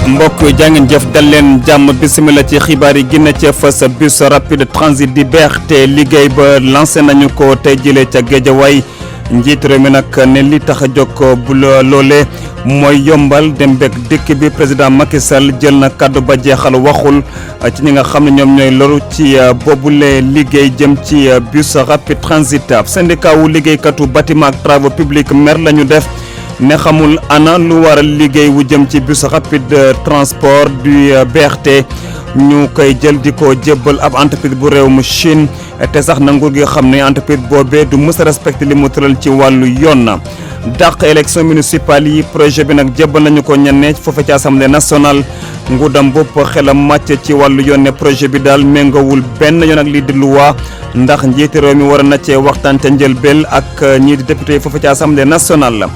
mbokk jàngeen jëf dal leen jàmm bisimila ci xibaar yi gën a ca fës bus rapide transit di BRT liggéey ba lancé nañu ko tey jëlee ca Géejawaay njiit réew mi nag ne li tax a jóg bu loolee mooy yombal dem beeg dikk bi président Macky Sall jël na kàddu ba jeexal waxul ci ñi nga xam ne ñoom ñooy loru ci boobule liggéey jëm ci bus rapide transit syndicat wu liggéeykatu bâtiment ak travaux publics mer la ñu def ne xamul ana lu waral liggéey wu jëm ci bus rapide transport du BRT ñu koy jël di ko jébbal ab entreprise bu réew mu Chine te sax na nguur gi xam ne entreprise boobee du mës a respecté li mu tëral ci wàllu yoon na dàq élection municipale yi projet bi nag jébbal nañu ko ñenn foofu ci assemblée nationale nguudam bopp xelam màcc ci wàllu yoon ne projet bi daal méngawul benn yoon ak lii di luwaa ndax njiiti réew mi war na cee waxtaan ca njëlbeel ak ñii di député yi foofu ci assemblée nationale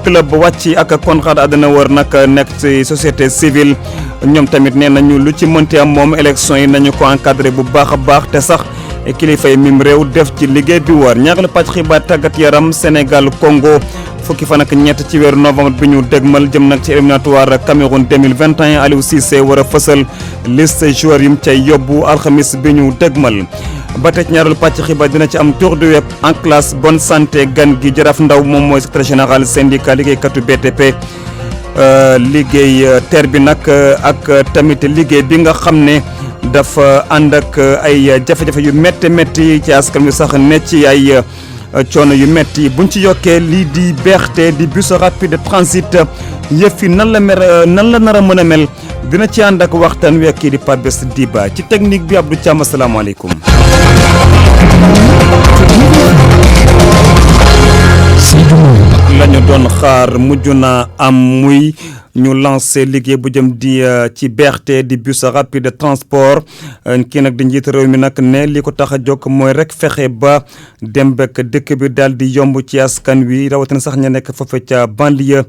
club wàcc ak Konrad Adenauer nag nekk ci société civile ñoom tamit nee nañu lu ci mënti am moom élection yi nañu ko encadré bu baax a baax te sax kilifa yi mim réew def ci liggéey bi war ñaareelu pàcc xibaar tàggat yaram Sénégal Congo fukki fan ak ñett ci weeru novembre bi ñu dégmal jëm nag ci éliminatoire Cameroun 2021 Aliou Cissé war a fësal liste joueurs yum cay yóbbu alxamis bi ñu dégmal ba tey ñaareelu pàcc xibaar dina ci am tour du web en classe bonne santé gan gi Jaraaf Ndaw moom mooy secrétaire général syndicat liggéeykatu BTP liggéey terre bi nag ak tamit liggéey bi nga xam ne dafa ànd ak ay jafe-jafe yu métti ci askan wi sax ne ci ay coono yu métti buñ ci yokkee lii di BRT di bus rapide transit yëf yi nan la nar a mën a mel dina ci ànd ak waxtaan wi ak kii di Pape Bess Diba ci technique bi Abdou Thiam asalaamaaleykum. lañu doon xaar mujj na am muy ñu lancé liggéey bu jëm di ci BRT di bus rapide transport kii nag di njiit réew mi nag ne li ko tax a jóg mooy rek fexe ba dem bekk dëkk bi daal di yomb ci askan wi rawatina sax ña nekk foofe ca banlieue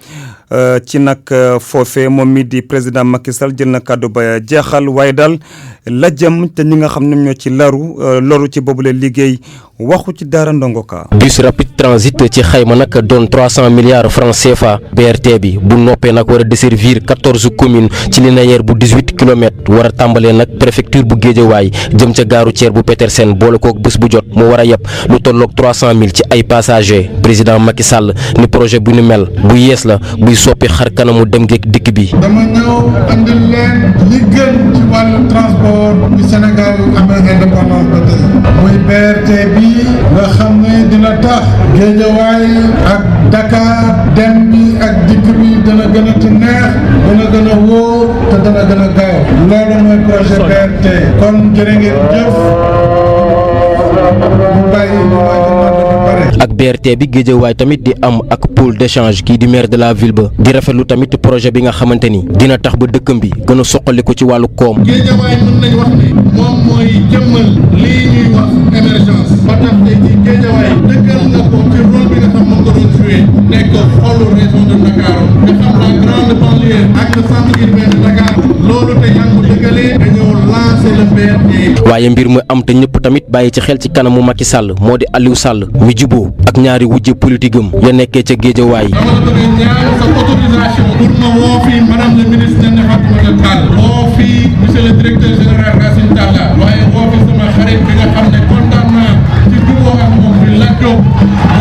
ci nag foofe moom mi di président Macky Sall jël na kàddu ba jeexal waaye daal la jëm te ñi nga xam ne ñoo ci loru ci boobule liggéey waxu ci dara ndongo ka bus rapide transit ci xayma nag doon 300 milliards francs CFA BRT bi bu noppee nag war a desservir 14 communes ci linéaire bu 18 kilomètres war a tàmbalee nag préfecture bu Guédiawaye jëm ca gaaru Thier bu Petersen boole kook bés bu jot mu war a yeb lu tolloog 300 000 ci ay passagers président Macky Sall ni projet bu ni mel bu yees la buy soppi xar kanamu dem geek dikk bi. dama ñëw andil leen li gën ci wàllu transport bi Sénégal amee indépendance ba tey muy BRT bi nga xam ne dina tax Guédiawaye ak Dakar dem bi ak dikk bi dana gën a neex dana gën a wóor te dana gën a gaaw loolu mooy projet BRT kon jërë ngeen jëf mu bàyyi ñu ak BRT bi Guédiawaye tamit di am ak pôle d'échange kii di maire de la ville ba di rafetlu tamit projet bi nga xamante ni dina tax ba dëkkam bi gën a soqaliku ci wàllu koom. Guédiawaye mën nañu wax ne moom mooy jëmmal lii ñuy wax émergence ba tax tey ci Guédiawaye dëggal na ko ci rôle bi nga xam moom ko doon joué nekk xolu région de Dakar nga xam la grande banlieue ak le centre urbain de Dakar loolu te yaa ngi ko dëggalee dañoo lancer le BRT. waaye mbir mu am te ñëpp tamit bàyyi ci xel ci kanamu Macky Sall moo di Aliou Sall mi juboo ak ñaari wujje politique am ya nekkee ca Guédiawaye. dama la bëgg ñaan sa autorisation pour ma woo fii madame le ministre Néné Fatoumata Tall woo fii monsieur le directeur général Racine Talla waaye woo fi sama xarit bi nga xam ne kontaan naa ci juboo ak moom bi Lat Diop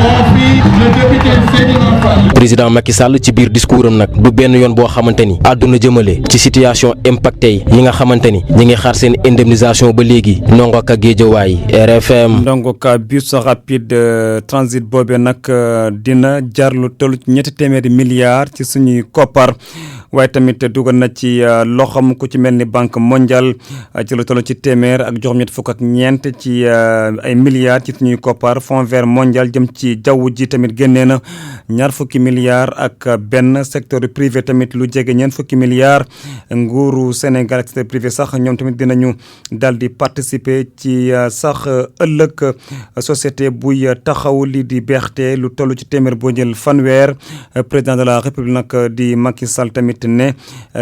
woo fii le député Seydina Fall. président Macky Sall ci biir discours am nag du benn yoon boo xamante ni àdduna jëmale ci situation impacté yi nga xamante ni ñi ngi xaar seen indemnisation ba léegi ndongo ka Guédiawaye RFM. ndongo ka bus rapide transit boobee nag dina jar lu toll ñetti téeméeri milliards ci suñuy koppar waaye tamit dugal na ci loxam ku ci mel ni banque mondiale ci lu toll ci téeméer ak juróom-ñett fukk ak ñeent ci ay milliards ci suñuy koppar fonds vert mondial jëm ci jaww ji tamit génnee na ñaar fukki milliards ak benn secteur privé tamit lu jege ñeent fukki milliards nguuru Sénégal ak secteur privé sax ñoom tamit dinañu daal di participer ci sax ëllëg société buy taxaw lii di BRT lu toll ci téeméer boo jël fanweer président de la république nag di Macky Sall tamit fàtte ne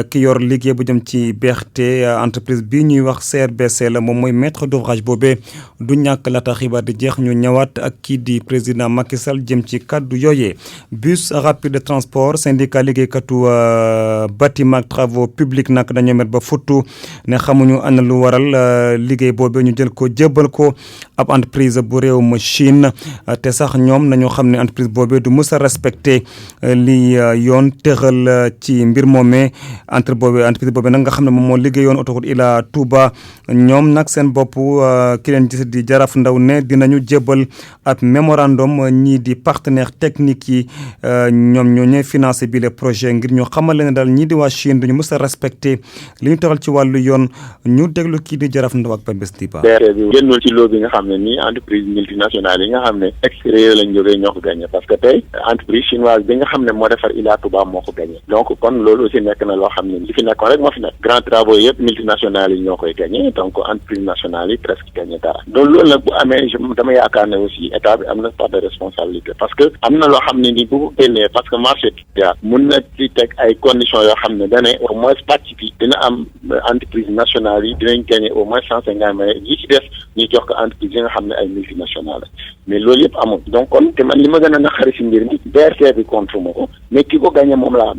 ki yor liggéey bu jëm ci BRT entreprise bi ñuy wax CRBC la moom mooy maître d'ouvrage boobee du ñàkk laata xibaar di jeex ñu ñëwaat ak kii di président Macky Sall jëm ci kaddu yooyee bus rapide de transport syndicat liggéeykatu bâtiment ak travaux publics nag dañoo met ba futtu ne xamuñu ana lu waral liggéey boobee ñu jël ko jébbal ko ab entreprise bu réew ma Chine te sax ñoom nañu xam ne entreprise boobee du mës a respecté li yoon tëral ci mbir moomee entreprise boobee nag nga xam ne moom moo liggéeyoon autoroute Ila Touba ñoom nag seen bopp ki leen gis di Jaraaf Ndaw ne dinañu jébbal ab mémorandum ñii di partenaire technique yi ñoom ñoo ñooy financé bi le projet ngir ñu xamal leen daal ñii di waa Chine duñu mës a respecté li ñu tëral ci wàllu yoon ñu déglu kii di Jaraaf Ndaw ak Pembes Diba. génnul ci loo bi nga xam ne nii entreprise multinationale yi nga xam ne extérieur lañ jógee ñoo ko gagné parce que tey entreprise chinoise bi nga xam ne moo defar Ila Touba moo ko gagné donc kon loolu aussi nekk na loo xam ne li fi nekkoon rek moo fi nekk grand travaux yëpp multinationales yi ñoo koy gagné donc entreprise nationale yi presque gagné dara donc loolu nag bu amee dama yaakaar ne aussi état bi am na part de responsabilité parce que am na loo xam ne ni bu ko génnee parce que marché yaa mun na ci teg ay conditions yoo xam ne dane au moins pàcc bi dina am entreprise nationale yi dinañ gagné au moins 150 millions yi ci def ñu jox ko entreprise yi nga xam ne ay multinationales mais loolu yëpp amul donc kon te man li ma gën a naqari si mbir mi BRT bi contre ma ko mais ki ko gagné moom laa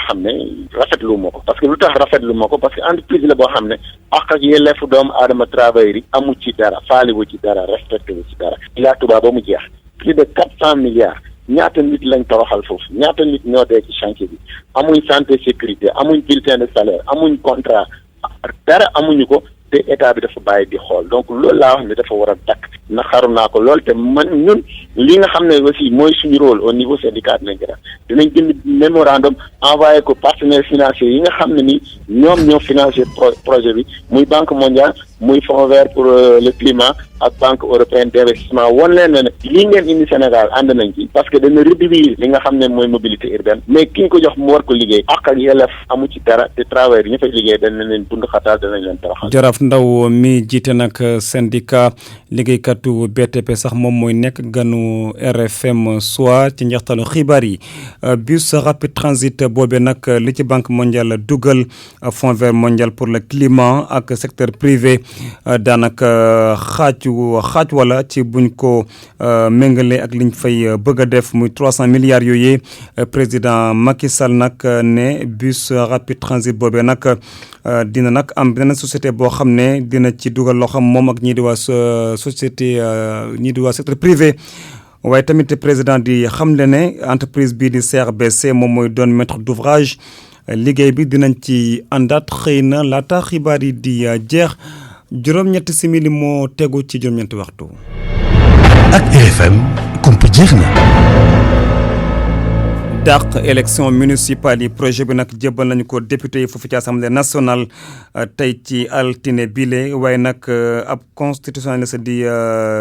xam ne rafetlu ma ko parce que lu tax rafetlu ma ko parce que entreprise la boo xam ne ak yelleefu doomu aadama travailleurs yi amu ci dara faaliwu ci dara respecté wu ci dara Ila Touba ba mu jeex plus de 400 milliards ñaata nit lañ tabaxal foofu ñaata nit ñoo dee ci chantier bi amuñ santé sécurité amuñ bulletin de salaire amuñ contrat dara amuñu ko te état bi dafa bàyyi di xool donc loolu laa wax ne dafa war a dakk naxaru naa ko lool te man ñun li nga xam ne aussi mooy suñu rôle au niveau syndicat dinañ bind mémorandum envoyé ko partenaires financiers yi nga xam ne ni ñoom ñoo financé projet bi muy banque mondiale muy fonds vert pour le climat ak banque européenne d'investissement wan leen ne lii ngeen indi Sénégal ànd nañ ci parce que dana réduire li nga xam ne mooy mobilité urbaine mais ki ñu ko jox mu war ko liggéey ak yelleef amu ci dara te travailleurs yi ñu fay liggéey danañ leen bund xataal danañ leen toroxal. Jaraaf Ndaw mi jiite nag syndicat liggéeykatu BTP sax moom mooy nekk ganu RFM soir ci njeextalu xibaar yi bus rapide transit boobee nag li ci banque mondiale dugal fonds vert mondial pour le climat ak secteur privé daanaka xaaj wala ci buñ ko méngale ak liñ fay bëgg a def muy 300 milliards yooyu président Macky Sall nag ne bus rapide transit boobee nag dina nag am beneen société boo xam ne dina ci dugal loo xam moom ak ñii di waa société ñii di waa secteur privé waaye tamit président di xamle ne entreprise bii di CRBC moom mooy doon maître d'ouvrage liggéey bi dinañ ci àndaat xëy na laata xibaar yi di jeex juróom-ñetti simili moo tegu ci juróom-ñetti waxtu. ak RFM kumpa jeex na. dàq élection municipale yi projet bi nag jébbal nañu ko député yi foofu ci assemblée nationale tey ci altine bile waaye nag ab constitutionnaliste di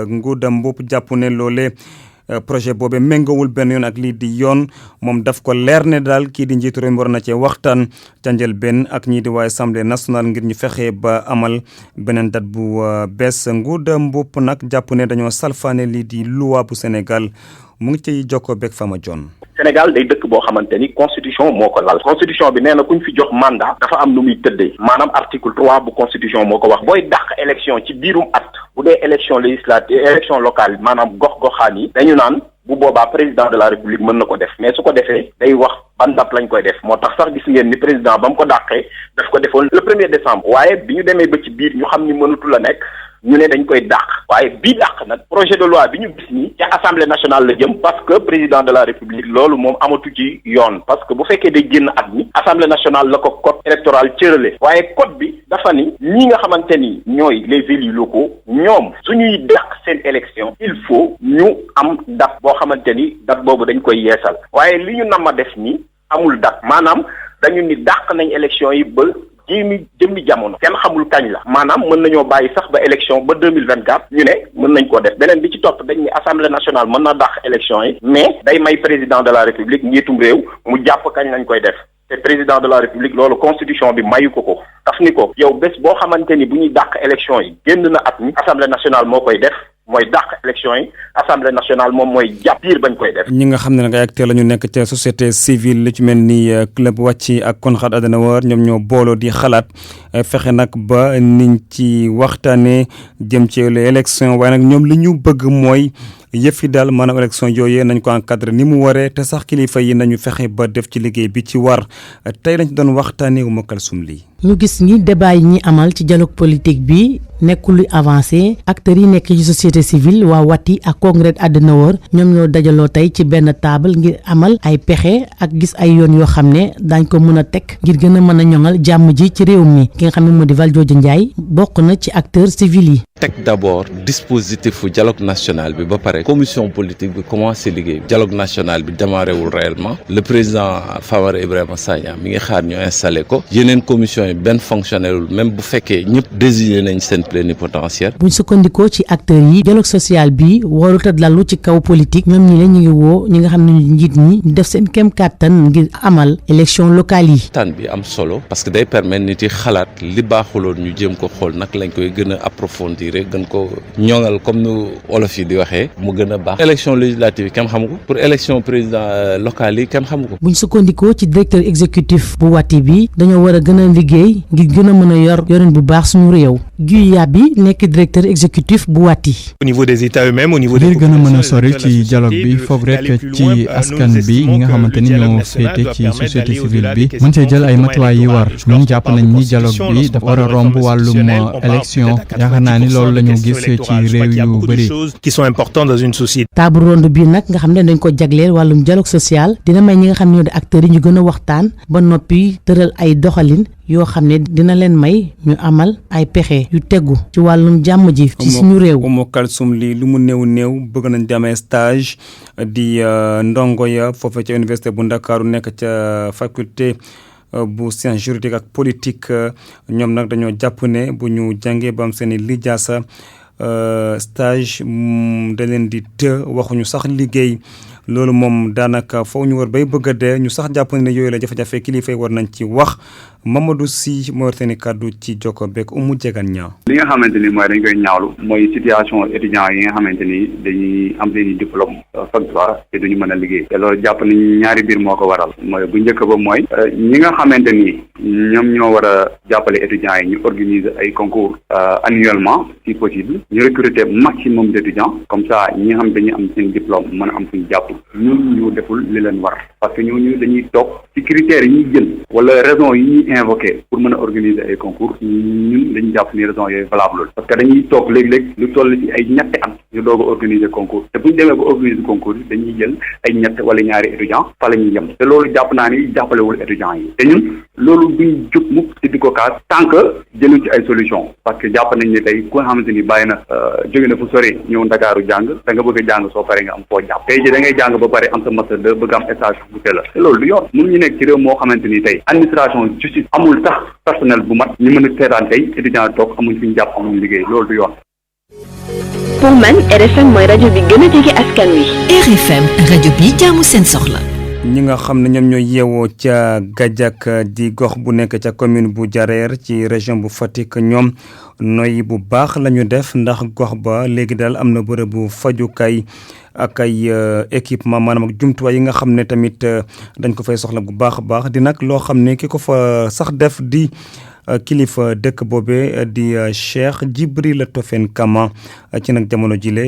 Ngouda Mboup jàpp ne loole projet boobee méngawul benn yoon ak lii di yoon moom daf ko leer ne daal kii di njiitu réew mi war na cee waxtaan ca njëlbéen ak ñii di waa assemblée nationale ngir ñu fexe ba amal beneen date bu bees Ngouda Mboup nag jàpp ne dañoo salfaane lii di loi bu Sénégal mu ngi ciy jokkoo beeg Fama John. Sénégal day dëkk boo xamante ni constitution moo ko lal constitution bi nee na kuñ fi jox mandat dafa am nu muy tëddee maanaam article 3 bu constitution moo ko wax booy dàq élection ci biirum at bu dee élection législative élection locale maanaam gox-goxaan yi dañu naan bu boobaa président de la république mën na ko def mais su ko defee day wax ban date lañ koy def moo tax sax gis ngeen ni président ba mu ko dàqee daf ko defoon le 1er décembre waaye bi ñu demee ba ci biir ñu xam ni mënatu la nekk ñu ne dañ koy dàq waaye bii dàq nag projet de loi bi ñu gis nii ca assemblée nationale la jëm parce que président de la république loolu moom amatu ci yoon parce que bu fekkee day génn at mi assemblée nationale la ko code électoral cërale waaye code bi dafa ni ñi nga xamante ni ñooy les élus locaux ñoom suñuy dàq seen élection il faut ñu am date boo xamante ni date boobu dañ koy yeesal waaye li ñu nam ma def nii amul date maanaam dañu ni dàq nañ élection yi ba jëmmi jamono kenn xamul kañ la maanaam mën nañoo bàyyi sax ba élection ba 2024 ñu ne mën nañ koo def beneen bi ci topp dañ ni assemblée nationale mën na dàq élection yi mais day may président de la république njiitum réew mu jàpp kañ lañ koy def te président de la république loolu constitution bi mayu ko daf ni ko yow bés boo xamante ni bu ñuy dàq élection yi génn na at mi assemblée nationale moo koy def mooy dàq élection yi assemblée nationale moom mooy jàpp biir bañ koy def. ñi nga xam ne nag ay acteurs la ñu nekk ca société civile li ci mel ni club wàcc ak Konrad Adenauer ñoom ñoo booloo di xalaat fexe nag ba niñ ci waxtaanee jëm ci élection waaye nag ñoom li ñu bëgg mooy yëf yi daal maanaam élection yooyu nañ ko encadré ni mu waree te sax kilifa yi nañu fexe ba def ci liggéey bi ci war tey lañ ci doon waxtaanee wu ma kalsum lii. ñu gis ni débat yi ñi amal ci dialogue politique bi nekkul lu avancé acteurs yi nekk ci société civile waa Wati ak Konrad Adenauer ñoom ñoo dajaloo tey ci benn table ngir amal ay pexe ak gis ay yoon yoo xam ne daañ ko mën a teg ngir gën a mën a ñoŋal jàmm ji ci réew mi ki nga xam ne moo di Valdiodio Ndiaye bokk na ci acteurs civils yi. teg d'abord dispositif dialogue national bi ba pare commission politique bi commencé liggéey dialogue national bi démarré wul réellement le président Famara Ibrahima Sagna mi ngi xaar ñu installé ko yeneen commission yi benn fonctionnaire wul même bu fekkee ñëpp désigné nañ seen plénipotentiaire. buñ sukkandikoo ci acteurs yi dialogue social bi warut a lalu ci kaw politique ñoom ñi la ñu ngi woo ñi nga xam ne njiit ñi def seen kem kàttan ngir amal élection locale yi. tànn bi am solo parce que day permettre nit yi xalaat li baaxuloon ñu jéem ko xool nag lañ koy gën a approfondir gën ko ñoŋal comme nu olof yi di waxee mu gën a baax. élection législative yi kenn xamu ko pour élection président locale yi kenn xamu ko. buñ sukkandikoo ci directeur exécutif bu Wati bi dañoo war a gën a liggéey ngir gën a mën a yor yorin bu baax suñu réew. Guy Yabi nekk directeur exécutif bu Wati. au niveau des états eux-mêmes au niveau des gën a mën a sori ci dialogue bi foog rek ci askan bi ñi nga xamante ni ñoo féete ci société civile bi mën see jël ay matuwaay yi war ñun jàpp nañ ni dialogue bi dafa war a romb wàllum élection yaakaar naa ni loolu la ñu gis ci réew yu bëri. qui sont importants dans une société. table ronde bi nag nga xam ne dañ ko jagleel wàllum dialogue social dina may ñi nga xam ne ñoo di acteurs yi ñu gën a waxtaan ba noppi tëral ay doxalin yoo xam ne dina leen may ñu amal ay pexe yu tegu ci wàllum jàmm ji ci suñu réew. Oumou Kalsoum lii lu mu néew bëgg nañ di amee stage di ndongo ya foofu ca université bu Ndakaaru nekk ca faculté bu science juridique ak politique ñoom nag dañoo jàpp ne bu ñu jàngee ba am seen i lijaasa stage da leen di waxuñu sax liggéey loolu moom daanaka foofu ñu war bay bëgg a dee ñu sax jàpp ne yooyu la jafe-jafe kilifa yi war nañ ci wax Mamadou Sy moo yor kàddu ci jokko beeg Oumou Jegan ñaaw li nga xamante ni mooy dañ koy ñaawlu mooy situation étudiants yi nga xamante ni dañuy am seen i diplôme fac droit te duñu mën a liggéey te loolu jàpp nañ ñaari mbir moo ko waral mooy bu njëkk ba mooy ñi nga xamante ni ñoom ñoo war a jàppale étudiants yi ñu organiser ay concours annuellement si possible ñu recruter maximum d'étudiants comme ça ñi nga xam dañuy am seen diplôme mën a am suñu jàpp ñun ñu deful li leen war parce que ñooñu dañuy toog ci critères yi ñuy jël wala raison yi ñuy invoqué pour mën a organiser ay concours ñun dañu jàpp ni raison yooyu valable parce que dañuy toog léeg-léeg lu toll ci ay ñetti at ñu doog a organiser concours te bu ñu demee ba organiser concours yi dañuy jël ay ñett wala ñaari étudiants fa la ñuy yem te loolu jàpp naa ni jàppalewul étudiants yi te ñun loolu duñ jóg mukk ci di ko kaas tant que jëluñ ci ay solution parce que jàpp nañ ne tey ku nga xamante ni bàyyi na jóge na fu sori ñëw Ndakaaru jàng da nga bëgg a jàng soo pare nga am foo jàpp tey ji da ngay jàng ba pare am sa master 2 bëgg am stage bu la te loolu du yoon mënuñu nekk ci réew moo xamante ni tey administration justice amul sax personnel bu mat ñu mën a seetaan tey étudiant toog amuñ fi ñu jàpp amuñ liggéey loolu du yoon. pour man RFM mooy rajo bi gën a jege askan wi. RFM rajo bi jaamu seen soxla. ñi nga xam ne ñoom ñooy yeewoo ca Gadiack di gox bu nekk ca commune bu Diarère ci région bu Fatick ñoom noy bu baax la ñu def ndax gox ba léegi daal am na bërëb bu fajukaay ak ay équipement maanaam ak jumtuwaay yi nga xam ne tamit dañ ko fay soxla bu baax a baax di nag loo xam ne ki ko fa sax def di kilifa dëkk boobe di Cheikh Djibril Tofène Kama ci nag jamono jile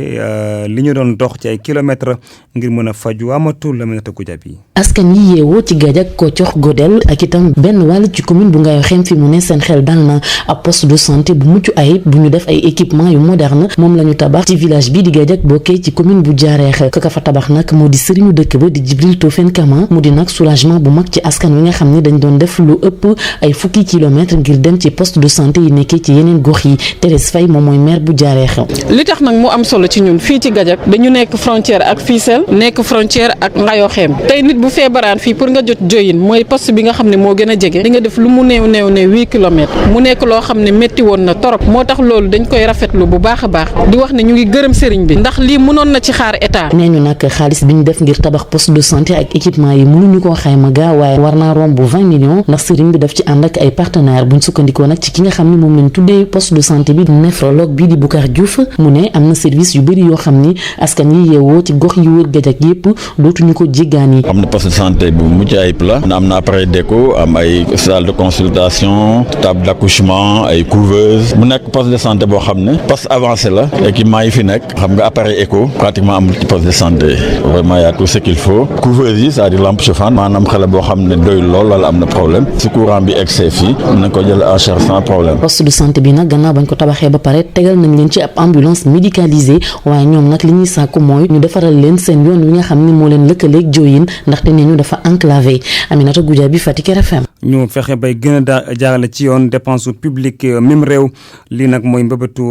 li ñu doon dox ci ay kilomètres ngir mën a faju amatul la mën a tëggu jàpp yi. askan yi yeewoo ci Gadiack Koccox Godel ak itam benn wàll ci commune bu Ngayokhem fi mu ne seen xel dal na ab poste de santé bu mucc ayib bu ñu def ay équipement yu moderne moom la ñu tabax ci village bi di Gadiack bokkee ci commune bu Diarère ka fa tabax nag moo di sëriñu dëkk ba di Djibril Tofène Kama mu di nag soulagement bu mag ci askan wi nga xam ne dañ doon def lu ëpp ay fukki kilomètres ngir dem ci poste de santé yi nekkee ci yeneen gox yi Thérèse Faye moom mooy maire bu Diarère. li tax nag mu am solo ci ñun fii ci Gadiack dañu nekk frontière ak Fissel nekk frontière ak Ngayokhem tey nit bu feebaraan fii pour nga jot joyin mooy poste bi nga xam ne moo gën a jege di nga def lu mu néew 8 kilomètres mu nekk loo xam ne métti woon na torop moo tax loolu dañ koy rafetlu bu baax a baax di wax ne ñu ngi gërëm sëriñ bi ndax lii mënoon na ci xaar état. nee ñu nag xaalis bi ñu def ngir tabax poste de santé ak équipement yi mënuñu koo xayma gaa waaye war naa romb 20 millions ndax sëriñ bi daf ci ànd ak ay partenaires buñ sukkandikoo nag ci ki nga xam ni moom lañ tuddee poste de santé bi néphrologue bi di Boucar Diouf mu ne am na service yu bëri yoo xam ni askan yi yeewoo ci gox yi wër Gadiack yépp dootuñu ko jéggaani. am na poste de santé bu mucc ayib la am na appareil d'écho am ay salle de consultation table d'accouchement ay couveuse mu nekk poste de santé boo xam ne poste avancé la équipement yi fi nekk xam nga appareil écho pratiquement amul ci poste de santé vraiment y a tout ce qu'il faut couveuse yi c'est-à-dire lampe chauffante maanaam xale boo xam ne doyul lool wala am na problème su courant bi excès fii mën nañ ko jël en charge sans problème. poste de santé bi nag gannaaw bañ ko tabaxee ba pare tegal nañ leen ci ab ambulance médicalisée waaye ñoom nag li ñuy sàkku mooy ñu defaral leen seen yoon wi nga xam ni moo leen lëkkaleeg Diohine ndaxte nee ñu dafa enclavé Aminata Goudiaby Fatick RFM. ñu fexe bay gën a jaarale ci yoon dépense publique même réew lii nag mooy mbëbëtu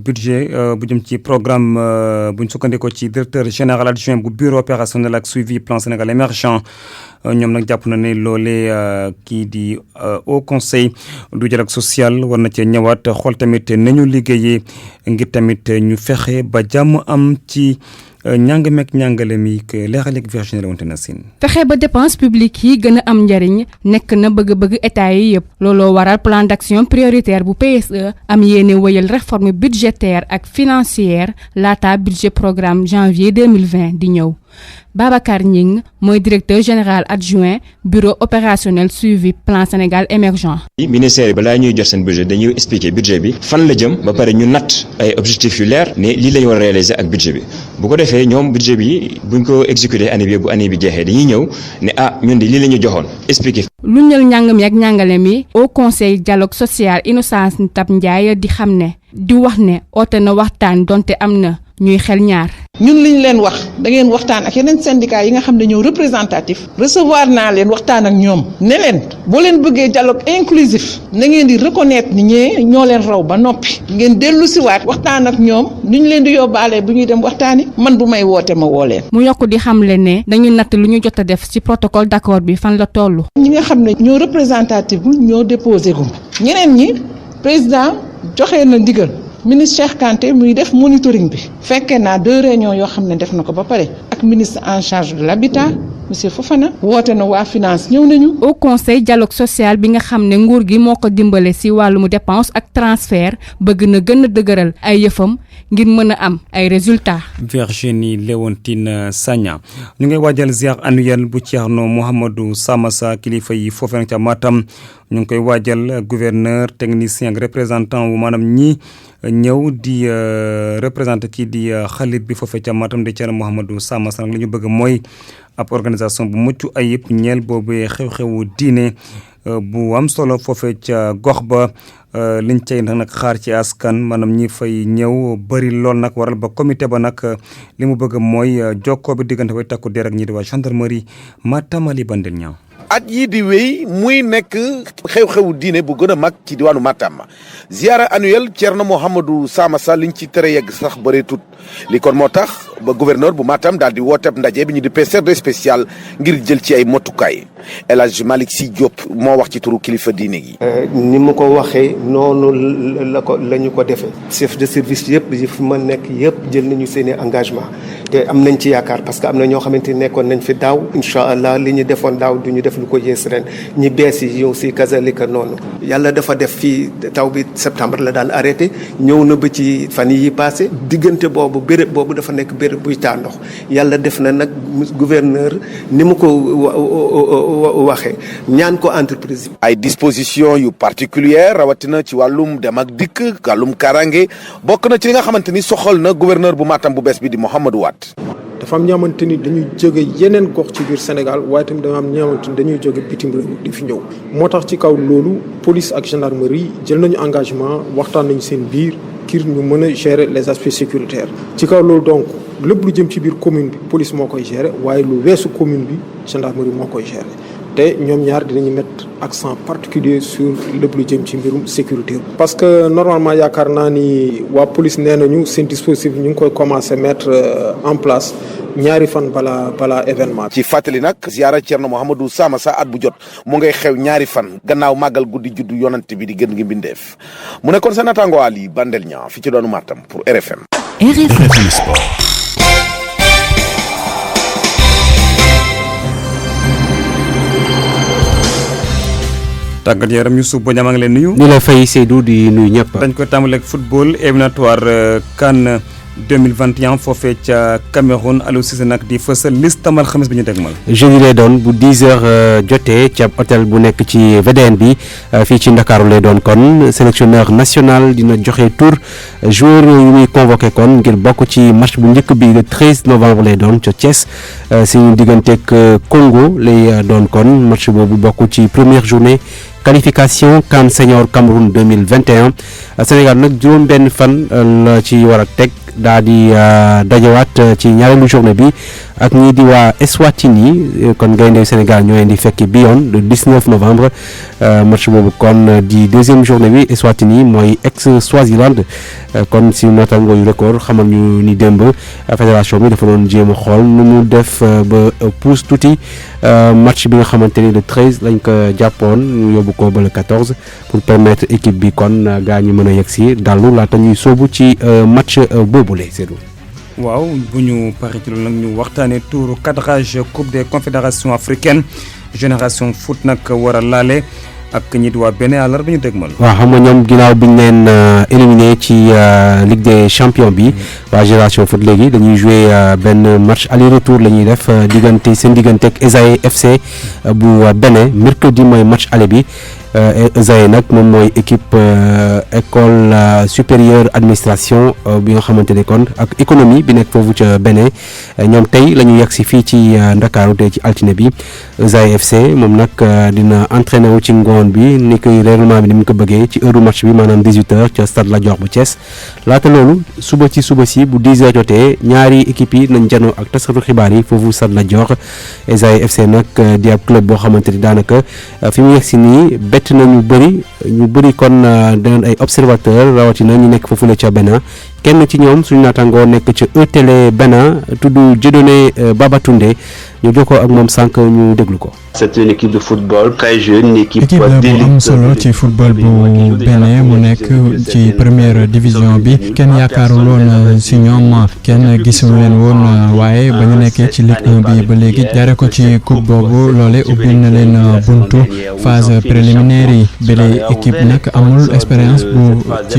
budget bu jëm ci programme bu ñu sukkandikoo ci directeur général adjoint bu bureau opérationnel ak suivi plan Sénégal émergent ñoom nag jàpp na ne loolee kii di Haut Conseil du dialogue social war na cee ñëwaat xool tamit nañu liggéeyee ngir tamit ñu fexe ba jàmm am ci ñàng meeg ñàngale mi leexaleeg Virginie la wante na siin fexe ba dépense publique yi gën a am njariñ nekk na bëgg-bëgg état yi yëpp looloo waral plan d'action prioritaire bu PSE am yéene wëyal réforme budgétaire ak financière laata budget programme janvier 2020 di ñëw Babacar Gning mooy directeur général adjoint bureau opérationnel suivi plan Sénégal émergent. ministère yi balaa ñuy jox seen budget dañuy expliquer budget bi fan la jëm ba pare ñu natt ay objectifs yu leer ne lii la ñu war a réaliser ak budget bi bu ko defee ñoom budget bi buñ ko exécuter année bi bu année bi jeexee dañuy ñëw ne ñun de lii la ñu joxoon expliquer. lu ñël njàng mi ak njàngale mi au conseil dialogue social Innocence Ntap Ndiaye di xam ne di wax ne oote na waxtaan donte am na ñuy xel ñaar. ñun liñ leen wax da ngeen waxtaan ak yeneen syndicats yi nga xam ne ñoo représentatif recevoir naa leen waxtaan ak ñoom ne leen boo leen bëggee dialogue inclusif na ngeen di reconnaître ni ñoo leen raw ba noppi ngeen dellu siwaat waxtaan ak ñoom ni ñu leen di yóbbaalee bu ñuy dem waxtaani man bu may woote ma woo leen. mu yokk di xamle ne dañu natt lu ñu jot a def ci protocole d'accord bi fan la toll. ñi nga xam ne ñoo représentatif ñoo déposé gum ñeneen ñi président joxe na ndigal. ministre Cheikh Kanté muy def monitoring bi fekkee naa 2 réunions yoo xam ne def na ko ba pare ak ministre en charge de l'habitat monsieur Fofana woote na waa finance ñëw nañu. au conseil dialogue social bi nga xam ne nguur gi moo ko dimbale ci wàllum dépense ak transfert bëgg na gën a dëgëral ay yëfam ngir mën a am ay résultats. Virginie Léontine Sagna ñu ngi waajal ziar annuel bu Thierno Mouhamadou Samassa kilifa yi foofee nag ca Matam ñu ngi koy waajal gouverneur technicien ak représentant wu maanaam ñi ñëw di représenté kii di xalit bi foofee ca Matam di Thierno Mouhamadou Samassa nag li ñu bëgg mooy ab organisation bu mucc ayib ñeel boobu xew-xewu diine bu am solo foofee ca gox ba liñ cay nag xaar ci askan maanaam ñi fay ñëw bëri lool nag waral ba comité ba nag li mu bëgg mooy jokkoo bi diggante way takku der ak ñi di waa gendarmerie Matamali Bandel ñaaw at yii di wéy muy nekk xew-xewu diine bu gën a mag ci diwaanu Matam ziara annuel Thierno Mouhamadou Samassa liñ ci tere yegg sax bëreetut li kon moo tax ba gouverneur bu Matam daal di wooteeb ndaje bi ñu di CRD spécial ngir jël ci ay motukaay El Hadj Malick Sy Diop moo wax ci turu kilifa diine gi. ni mu ko waxee noonu la ñu ko defee chef de service yëpp yi fi ma nekk yëpp jël nañu seen i engagement te am nañ ci yaakaar parce que am na ñoo xamante ni nekkoon nañ fi daaw incha allah li ñu defoon daaw du ñu def lu ko yées ren ñi bees yi yow si kazalika noonu. yàlla dafa def fii taw bi septembre la daan arrêté ñëw na ba ci fan yi passé diggante boobu béréb boobu dafa nekk béréb buy taa ndox yàlla def na nag gouverneur ni mu ko waxee ñaan ko entreprise. ay dispositions yu particulières rawatina ci wàllum dem ak dikk wàllum karange bokk na ci li nga xamante ni soxal na gouverneur bu Matam bu bees bi di Mouhamadou Wade. dafa am ñaamante ni dañuy jóge yeneen gox ci biir Sénégal waaye tamit dafa am ñaamante ni dañuy jóge bitim réew di fi ñëw moo tax ci kaw loolu police ak gendarmerie jël nañu engagement waxtaan nañu seen biir ngir ñu mën a gérer les aspects sécuritaires ci kaw loolu donc lépp lu jëm ci biir commune bi police moo koy gérer waaye lu weesu commune bi gendarmerie moo koy gérer te ñoom ñaar dinañu mettre accent particulier sur lépp lu jëm ci mbirum sécurité. parce que normalement yaakaar naa ni waa police nee nañu seen dispositif ñu ngi koy commencer mettre en place ñaari fan balaa événement bi. ci fàttali nag ziara Thierno Mouhamadou Samassa at bu jot mu ngay xew ñaari fan gannaaw màggal guddi juddu yonante bi di gën ngi mbindeef mu nekkoon sa naataango Ali Bandel ñaa fi ci doonu Matam pour RFM. RFM Sport. tàggat yaram Youssouf Boña maa ngi leen nuyu. di la fay Seydou di nuyu ñëpp. dañ koy tàmbaleeg football éliminatoire CAN 2021 foofee ca Cameroun Aliou Cissé nag di fësal liste tamal xamis bi ñu dégmal. jeudi lay doon bu 10h jotee ca hôtel bu nekk ci VDN bi fii ci Ndakaaru lay doon kon sélectionneur national dina joxe tour joueur yu muy convoqué kon ngir bokk ci match bu njëkk bi le 13 novembre lay doon ca Thiès suñu digganteeg Congo lay doon kon match boobu bokk ci première journée. qualification CAN Senior Cameroun 2021 Sénégal nag juróom benn fan la ci war a teg daa di dajawaat ci ñaareelu journée bi ak ñii di waa Eswatini kon gaynde Sénégal ñoo leen di fekki bi yoon le 19 novembre match boobu kon di deuxième journée bi Eswatini mooy ex Swaziland kon si naataango yu record xamal ñu ni démb fédération bi dafa doon jéem a xool nu mu def ba pousse tuuti match bi nga xamante ni le 13 lañ ko jàppoon ñu yóbbu ko ba le 14 pour permettre équipe bi kon gaa ñi mën a yegg si dallu laata ñuy sóobu ci match boobule Seydou. waaw bu ñu paree ci loolu nag ñu waxtaanee tour cadrage coupe des confédérations africaines génération foot nag war a laale ak ñi di waa Bénin àllarba bi ñu dégmal. waaw xam nga ñoom ginnaaw bi ñu leen éliminé ci Ligue des champions bi waa génération foot léegi dañuy jouer benn match aller retour la ñuy def seen diggante ak Esaïe FC bu Bénin mercredi mooy match aller bi. Esaïe nag moom mooy équipe école supérieure administration bi nga xamante ne kon ak économie bi nekk foofu ca Bénin ñoom tey la ñu yegg si fii ci Ndakaaru tey ci altine bi Esaïe FC moom nag dina entraîné wu ci ngoon bi ni koy règlement bi ni mu ko bëggee ci heure match bi maanaam 18h ca stade Lat Dior bu Thiès laata loolu suba si bu 10h jotee ñaari équipe yi nañ janoo ak taskatu xibaar yi foofu stade Lat Dior Esaïe FC nag di ab club boo xamante ni daanaka fi mu yegg si nii bett na ñu bëri kon danañ ay observateur rawatina ñu nekk foofu la ca Bénin kenn ci ñoom suñu naataangoo nekk ca E-Télé Bénin tudd Dieudonné Babatunde ñu jokkoo ak moom sànq ñu déglu ko. C'est une équipe de football très jeune, équipe la bu am solo ci football bu Bénin mu nekk ci première division bi kenn yaakaarul woon si ñoom kenn gisul leen woon waaye ba ñu nekkee ci Ligue 1 bi ba léegi jaare ko ci coupe boobu loole ubbil na leen buntu phase préliminaire yi bile équipe nag amul expérience bu ci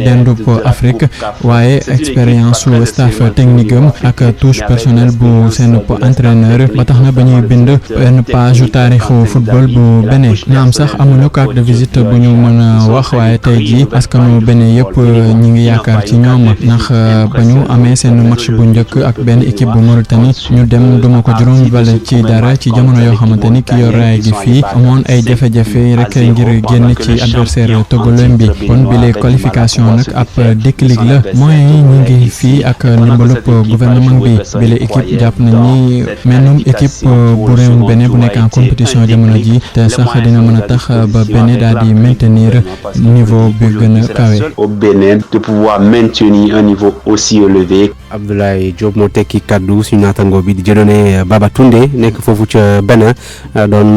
dendub Afrique waaye expérience su staff technique am ak touche personnelle bu seen entraîneur ba tax na ba ñuy bind benn page taarixu football bu Bénin naam sax amuñu carte de visite bu ñu mën a wax waaye tey jii askanu Bénin yëpp ñi ngi yaakaar ci ñoom ndax ba ñu amee seen match bu njëkk ak benn équipe bu Mauritanie ñu dem duma ko juróom bal ci dara ci jamono yoo xamante ni ki yor raay gi fii amoon ay jafe-jafe rek ngir génn ci adversaire togolem bi kon bile qualification nag ab déclic la moyens yi ñu ngi fii ak ndimbalub gouvernement bi bile équipe jàpp nañ ni mennum équipe bu réewum Bénin bu nekk en compétition jamono ji te sax dina mën a tax ba Bénin daal di maintenir niveau bi gën a kawe. Au Bénin de pouvoir maintenir un niveau aussi élevé. Abdoulaye Diop moo tekki kaddu suñu naataango bi di Dieudonné Babatunde nekk foofu ca Bénin doon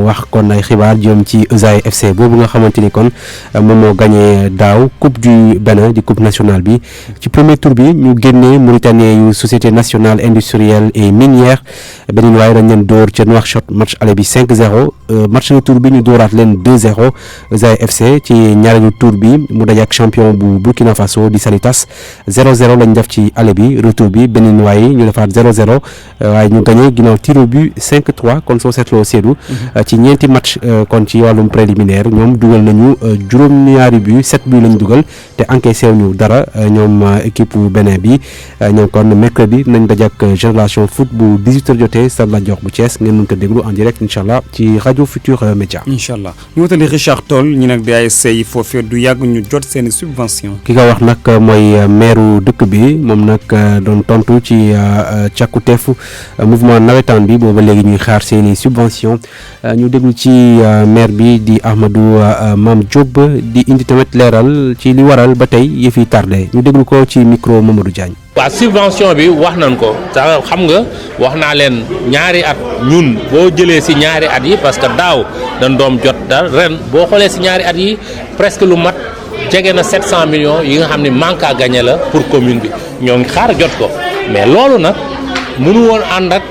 wax kon ay xibaar jëm ci Esaïe FC boobu nga xamante ni kon moom moo gagné daaw coupe du Bénin di coupe nationale bi ci premier tour bi ñu génnee Mauritanien yu société nationale industrielle et minière beneen waaye dañ leen dóor ca Nouakchott match aller bi 5-0 match retour bi ñu dóoraat leen 2-0 Esaïe FC ci ñaareelu tour bi mu daje ak champion bu Burkina Faso di Sanitas 0-0 lañ def ci aller bi retour bi beneen waaye ñu defaat 0-0 waaye ñu gagné ginnaaw tir bu 5-3 kon soo seetloo Seydou ci ñeenti match kon ci wàllum préliminaire ñoom dugal nañu juróom-ñaari but 7 but lañ dugal te encaissé ñu dara ñoom équipe bu Bénin bi ñoom kon mercredi nañ daje ak génération foot bu 18h jotee stade Lat Dior bu Thiès ngeen mën ko déglu en direct incha allah ci rajo Futur Média. incha allah ñu wutali Richard Toll ñu nag di ASC yi foofee du yàgg ñu jot seen subvention. ki nga wax nag mooy maire dëkk bi moom nag doon tontu ci càkkuteefu mouvement nawetaan bi booba léegi ñuy xaar seeni subvention ñu déglu ci maire bi di Ahmadou Mame Diop di indi tamit leeral ci li waral ba tey yëf yi tardé ñu déglu ko ci micro Mamadou Diagne. waaw subvention bi wax nañ ko sax xam nga wax naa leen ñaari at ñun boo jëlee si ñaari at yi parce que daaw dañ doom jot dara ren boo xoolee si ñaari at yi presque lu mat jege na 700 millions yi nga xam ne manque à gagner la pour commune bi ñoo ngi xaar jot ko mais loolu nag mënu woon ànd ak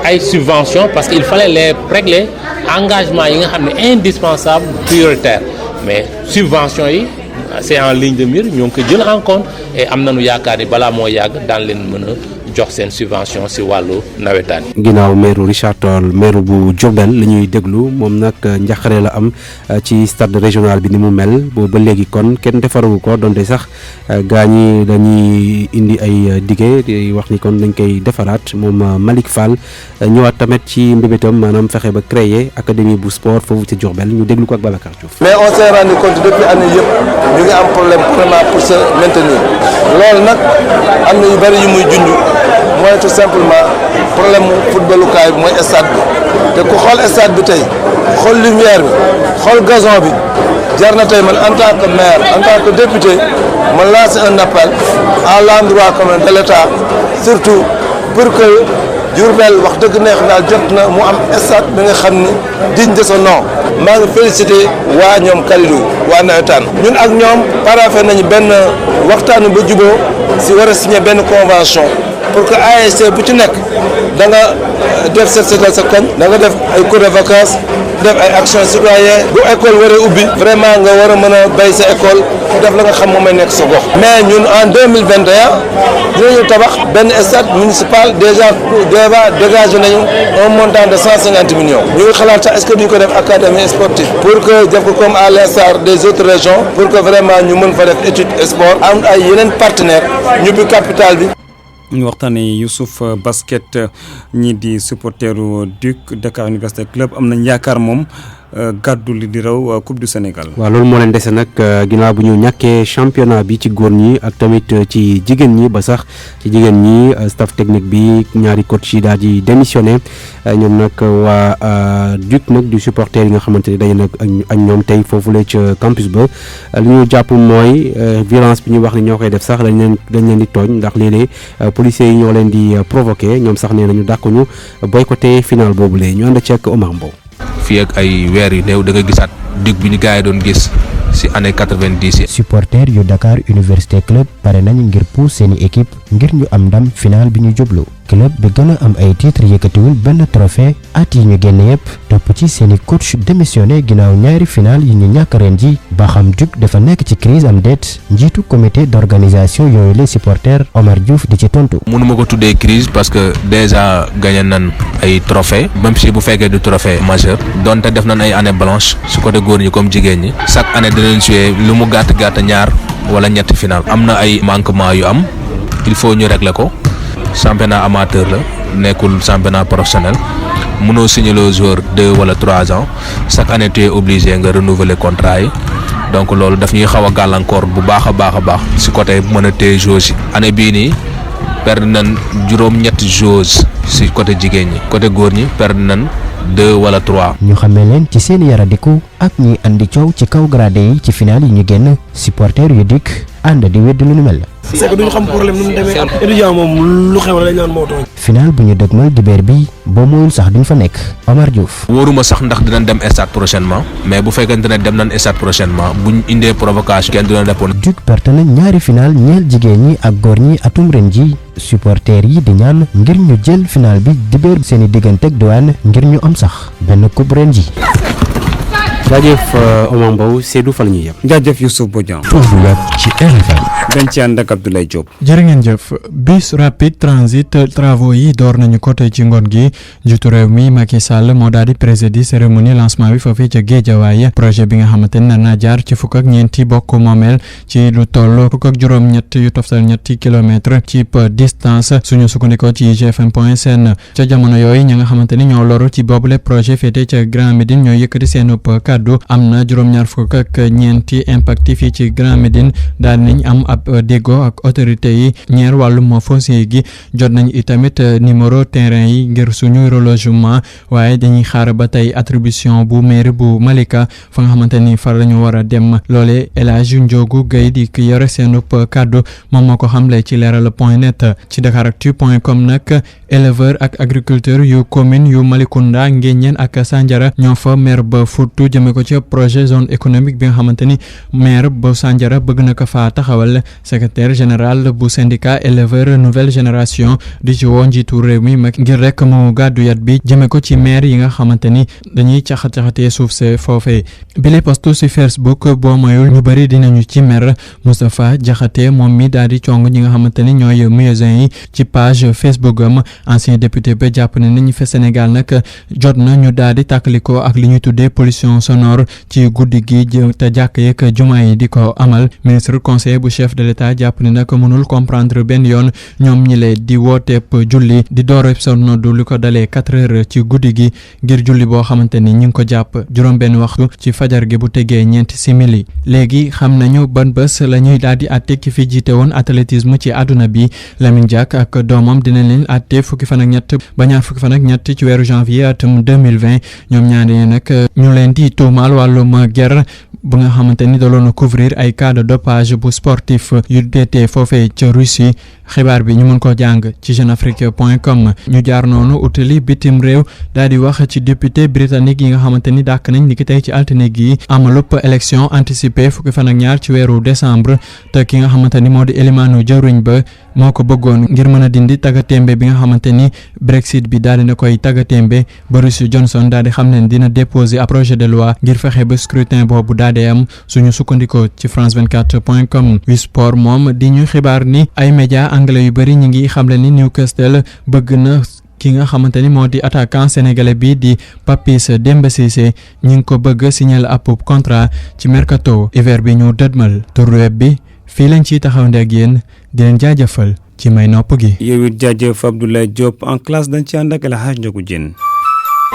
ay subvention parce que il fallait les régler engagement yi nga xam ne indispensable prioritaire mais subvention yi c'est en ligne de mire ñoo ngi ko jël en compte et am nañu yaakaar ni balaa moo yàgg daan leen mën a jox seen subvention si wàllu nawetaan yi. ginnaaw maire Richard Toll maire bu Diourbel la ñuy déglu moom nag njaqare la am ci stade régional bi ni mu mel boobu ba léegi kon kenn defaragu ko donte sax gaa ñi dañuy indi ay dige di wax ni kon dañ koy defaraat moom Malick Fall ñëwaat tamit ci mbébétam maanaam fexe ba créer académie bu sport foofu ci Diourbel ñu déglu ko ak Babacar Diouf. mais on s'est rendu compte depuis année yëpp ñu ngi am problème vraiment pour se maintenir loolu nag am na yu bëri yu muy junj. mooy tout simplement problème mu footballukaay bi mooy stade bi te ku xool stade bi tey xool lumière bi xool gazon bi jar na tey man en tant que maire en tant que député ma lancer un appel à l'endroit quand même de l'État surtout pour que Diourbel wax dëgg neex daal jot na mu am stade bi nga xam ni digne de son nom maa ngi félicité waa ñoom Kalidou waa nawetaan ñun ak ñoom paraphé nañu benn waxtaan ba juboo si war a signé benn convention pour que ASC bu ci nekk da nga def set setal sa koñ da nga def ay cours de vacances def ay actions citoyennes bu école waree ubbi vraiment nga war a mën a bay sa école def la nga xam moom may nekk sa gox mais ñun en 2021 dinañu tabax benn stade municipal déjà dégagé nañu un montant de 150 millions ñu ngi xalaat sax est-ce que duñ ko def académie sportive pour que def ko comme à l'instar des autres régions pour que vraiment ñu mën fa def étude sport am ay yeneen partenaires ñu bi capital bi. ñu waxtaanee Youssouf basket ñii di supporteru Duc Dakar Université Club am nañ yaakaar moom gàddu li di raw Coupe du Sénégal. waaw loolu moo leen dese nag ginnaaw bu ñu ñàkkee championnat bi ci góor ñi ak tamit ci jigéen ñi ba sax ci jigéen ñi staff technique bi ñaari coach yi daal di démissionné ñoom nag waa Duc nag du supporter yi nga xamante ni dañu nag ak ñoom tey foofule ca campus ba li ñu jàpp mooy violence bi ñu wax ni ñoo koy def sax dañ leen di tooñ ndax léeg-léeg policiers yi ñoo leen di provoqué ñoom sax nee nañu dàq ñu boycotté final boobu lee ñu ànd ci ak Omar Mbow. fii ak ay weer yu néew da nga gisaat Duc bi ñu gars yi doon gis ci année 90 yi. supporter yu Dakar Université Club pare nañu ngir pousse seeni équipe ngir ñu am ndam final bi ñu jublu club bi gën a am ay titres yëkkatiwul benn trophée at yi ñu génn yëpp topp ci seeni coach démissionné ginnaaw ñaari final yi ñu ñàkk ren ji ba xam Duc dafa nekk ci crise am déet njiitu comité d'organisation yooyu les supporters Omar Diouf di ci tontu. mënuma ko tuddee crise parce que déjà gagné nañ ay trophée même si bu fekkee du trophée majeur donte def nañ ay année blanche su côté góor ñi comme jigéen ñi chaque année dinañ jouer lu mu gàtt gàtt ñaar wala ñetti final am na ay manquement yu am il faut ñu régler ko. championnat amateur la nekkul championnat professionnel mënoo signer le joueur 2 wala 3 ans chaque année tu es obligé nga renouveler contrat yi donc loolu daf ñuy xaw a gàllankoor bu baax a baax si côté mën a téye joueurs yi année bii nii perdre nañ juróom-ñetti joueurs si côté jigéen ñi côté góor ñi perdre nañ 2 wala 3. ñu xamee leen ci seen yaradiku ak ñi andi coow ci kaw gradé yi ci final yi ñu génn supporter yu Duc ànd di wedd lu nu mel. c'est que duñu xam problème nu mu demee am étudiant moom lu xew la dañ naan moo tooñ. final bu ñu dëgmal dibéer bi boo moyul sax duñ fa nekk Omar Diouf. wóoruma sax ndax dinañ dem stade prochainement mais bu fekkente ne dem nañ stade prochainement buñ indee provocation kenn du leen répondre. Duc perte na ñaari final ñeel jigéen ñi ak góor ñi atum ren ji supporters yi di ñaan ngir ñu jël final bi dibéer seeni diggante ak Douane ngir ñu am sax benn coupe ren ji. jaajëf Omar Mbow Seydou fa la ñuy yem. jaajëf Youssouf Bodian. foofu la ci RFM. dañ ci ànd ak Abdoulaye Diop. jërë ngeen jëf bus rapide transit travaux yi door nañu ko tey ci ngoon gi njiitu réew mi Macky Sall moo daal di présider cérémonie lancement bi foofii ca Guédiawaye projet bi nga xamante ne naa jaar ci fukk ak ñeenti bokk moomeel ci lu toll fukk ak juróom-ñett yu toftal ñetti kilomètre ci distance suñu sukkandikoo ci igfm.sn ca jamono yooyu ñi nga xamante ni ñoo loru ci boobule projet féete ca Grand Médine ñoo yëkkati seen kàddu am na juróom-ñaar fukk ak ñeenti impact fii ci Grand Médine daal nañ am ab déggoo ak autorité yi ñeer wàllum foncier gi jot nañ itamit numéro terrain yi ngir suñu relogement waaye dañuy xaar ba tey attribution bu mairie bu Malika fa nga xamante ni far lañu war a dem loole El Hadji Ndiogou Gueye di ki yore seenub kàddu moom moo ko xamle ci leeral.net ci dakaractu.com nag éleveur ak agriculteur yu commune yu Malicounda Nguéniène ak Sandiara ñoo fa maire ba futtu jëme ko ci projet zone économique bi nga xamante ni maire ba Sandiara bëgg na ko faa taxawal secrétaire général bu syndicat éleveur nouvelle génération di ci woo njiitu réew mi mag ngir rek mu gàddu yat bi jëme ko ci maire yi nga xamante ni dañuy caxat-caxatee suuf se foofee bile postu si Facebook boo mayul ñu bëri dinañu ci mer Moustapha Diakhaté moom mi daal di cong ñi nga xamante ni ñooy muezzin yi ci page Facebook am ancien député ba jàpp ne nañu fa Sénégal nag jot na ñu daal di tàkkalikoo ak li ñuy tuddee pollution sonore ci guddi gi te jàkk yeeg jumaa yi di ko amal ministre conseiller bu chef de l'État jàpp ne nag mënul comprendre benn yoon ñoom ñi lee di wooteep julli di dooreb sa noddu li ko dalee 4 heures ci guddi gi ngir julli boo xamante ni ñi ngi ko jàpp juróom benn waxtu ci fajar gi bu tegee 9 simili léegi xam nañu ban bés la ñuy daal di àtte ki fi jiite woon athlétisme ci àdduna bi Lamine Diack ak doomam dina leen àtte fukki fan ak ñett ba ñaar fukki fan ak ñett ci weeru janvier atum 2020 ñoom ñaari nag ñu leen di tuumaal wàllum guerre bu nga xamante ni daloon a couvrir ay cas de dopage bu sportif yu deetee foofee ca Russie xibaar bi ñu mën ko jàng ci jeunafrique.com ñu jaar noonu utali bitim réew daal di wax ci député britannique yi nga xamante ni dàkk nañ ni ki tey ci altine gi amalup élection anticipée fukki fan ak ñaar ci weeru décembre te ki nga xamante ni moo di élimaanu jëruñ ba moo ko bëggoon ngir mën a dindi tagatémbe bi nga xamante ni Brexit bi daal dina koy tagatémbe Boris Johnson daal di xam ne dina déposer ab projet de loi ngir fexe ba scrutin boobu daal di am suñu sukkandikoo ci France24.com wi sport moom di ñu xibaar ni ay média anglais yu bëri ñi ngi xamle ni Newcastle bëgg na ki nga xamante ni moo di attaquant sénégalais bi di Papis Demba Cissé ñi ngi ko bëgg signer ab contrat ci mercato hiver bi ñu dëdmal tour web bi fii lañ ciy taxaw ak yéen di leen jaajëfal ci may nopp gi. yow it jaajëf Abdoulaye Diop en classe dañ ci ànd ak El Hadj Ndiogou Diène.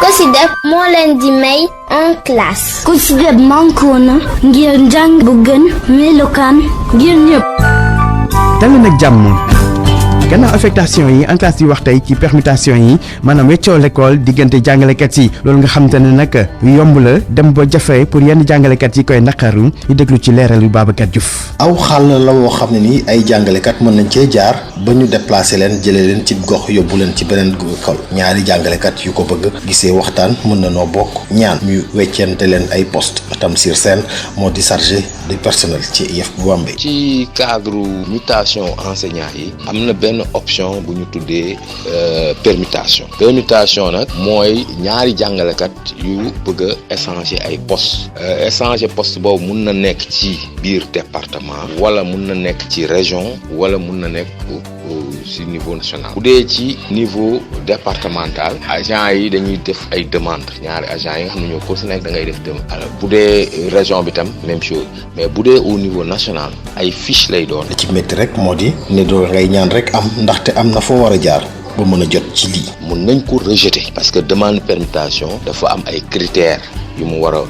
COSYDEP moo leen di may en classe. COSYDEP mànkoo na ngir njàng bu gën melokaan ngir ñëpp. dal nag jàmm. gannaaw affectation yi en classe yi wax tey ci permutation yi maanaam weccoo l'école diggante jàngalekat yi loolu nga xamante ne nag yomb la dem ba jafe pour yenn jàngalekat yi koy naqaru ñu déglu ci leeral yu Babacar Diouf. aw xàll la woo xam ne nii ay jàngalekat mën nañ cee jaar ba ñu déplacer leen jëlee leen ci gox yóbbu leen ci beneen école ñaari jàngalekat yu ko bëgg gisee waxtaan mën na noo bokk ñaan ñu weccente leen ay poste Tamsir Sène moo di chargé du personnel ci IEF bu Bambey. ci cadre mutation enseignant yi am na benn option bu ñu tuddee permutation nag mooy ñaari jàngalekat yu bëgg a échanger ay poste échanger poste boobu mun na nekk ci biir département wala mun na nekk ci région wala mun na nekk ci niveau national bu dee ci niveau départemental agent yi dañuy def ay demande ñaari agent yi nga xam ne ñoo ko si nekk da ngay def demande bu dee région bi tam même chose mais bu dee au niveau national ay fiche lay doon. li ci métti rek moo di ne doo ngay ñaan rek am ndaxte am na foo war a jaar ba mën a jot ci lii. mun nañ ko rejeter parce que demande permutation dafa am ay critères yu mu war a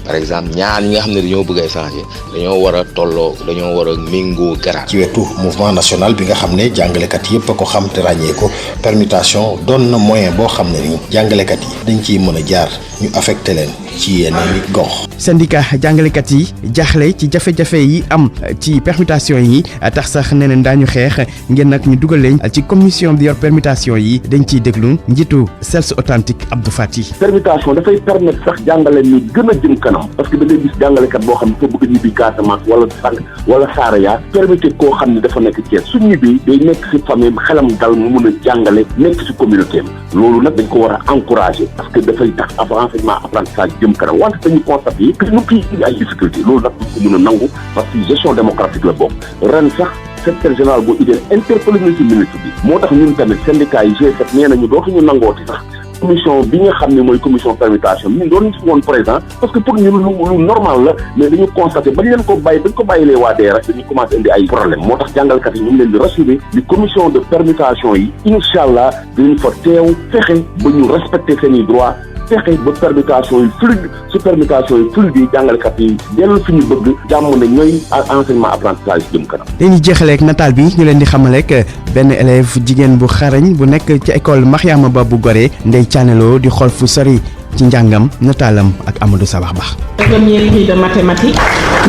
par exemple ñaar ñi nga xam ne dañoo bëgg a échanger dañoo war a tolloo dañoo war a méngoo garaat. ci wetu mouvement national bi nga xam ne jàngalekat yëpp a ko xam te ràññee ko permutation doon na moyen boo xam ne ni jàngalekat yi dañ ciy mën a jaar ñu affecté leen ci yeneen gox. syndicat jàngalekat yi jaaxle ci jafe-jafe yi am ci permutation yi tax sax nee nañ daañu xeex ngeen nag ñu dugal leen ci commission bi yor permutation yi dañ ciy déglu njiitu CELS authentique Abdou Fati. permutation dafay permettre sax jàngale mi gën a jëm kanam parce que da ngay gis jàngalekat boo xam ne dafa bëgg ñibbi Casamance wala Saraya permettre koo xam ne dafa nekk Thiès su ñibbi day nekk ci famille xelam dal mu mun a jàngale nekk ci communauté loolu nag dañ ko war a encourager parce que dafay tax enseignement apprentissage jëm kanam wante dañu constaté que ñu kii ay difficulté loolu nag dañ ko mën a nangu parce que gestion démocratique la bokk ren sax secrétaire général bu IDEN interpellé na ci ministre bi moo tax ñun tamit syndicat yi G7 nee nañu dootuñu nangooti sax commission bi nga xam ne mooy commission permutation ñun doon ñu si woon présent parce que pour ñun lu normal la mais dañu constaté bañ leen ko bàyyilee waa dee rek dañu commencé indi ay problème moo tax jàngalkat yi ñu ngi leen di rassurer li commission de permutation yi incha allah dinañ fa teew fexe ba ñu respecter seen i droit fexe ba permutation yi fluide su permutation yi fluide yi jàngalekat yi dellu fi ñu bëgg jàmm ne ñooy enseignement apprentissage jëm kanam. dañuy jeexaleeg nataal bi ñu leen di xamaleeg benn élève jigéen bu xarañ bu nekk ci école Mariama Ba bu Gorée Ndeye Thianelo di xool fu sori ci njàngam nataalam ak Amadou Sabax Ba. Le premier prix de mathématiques,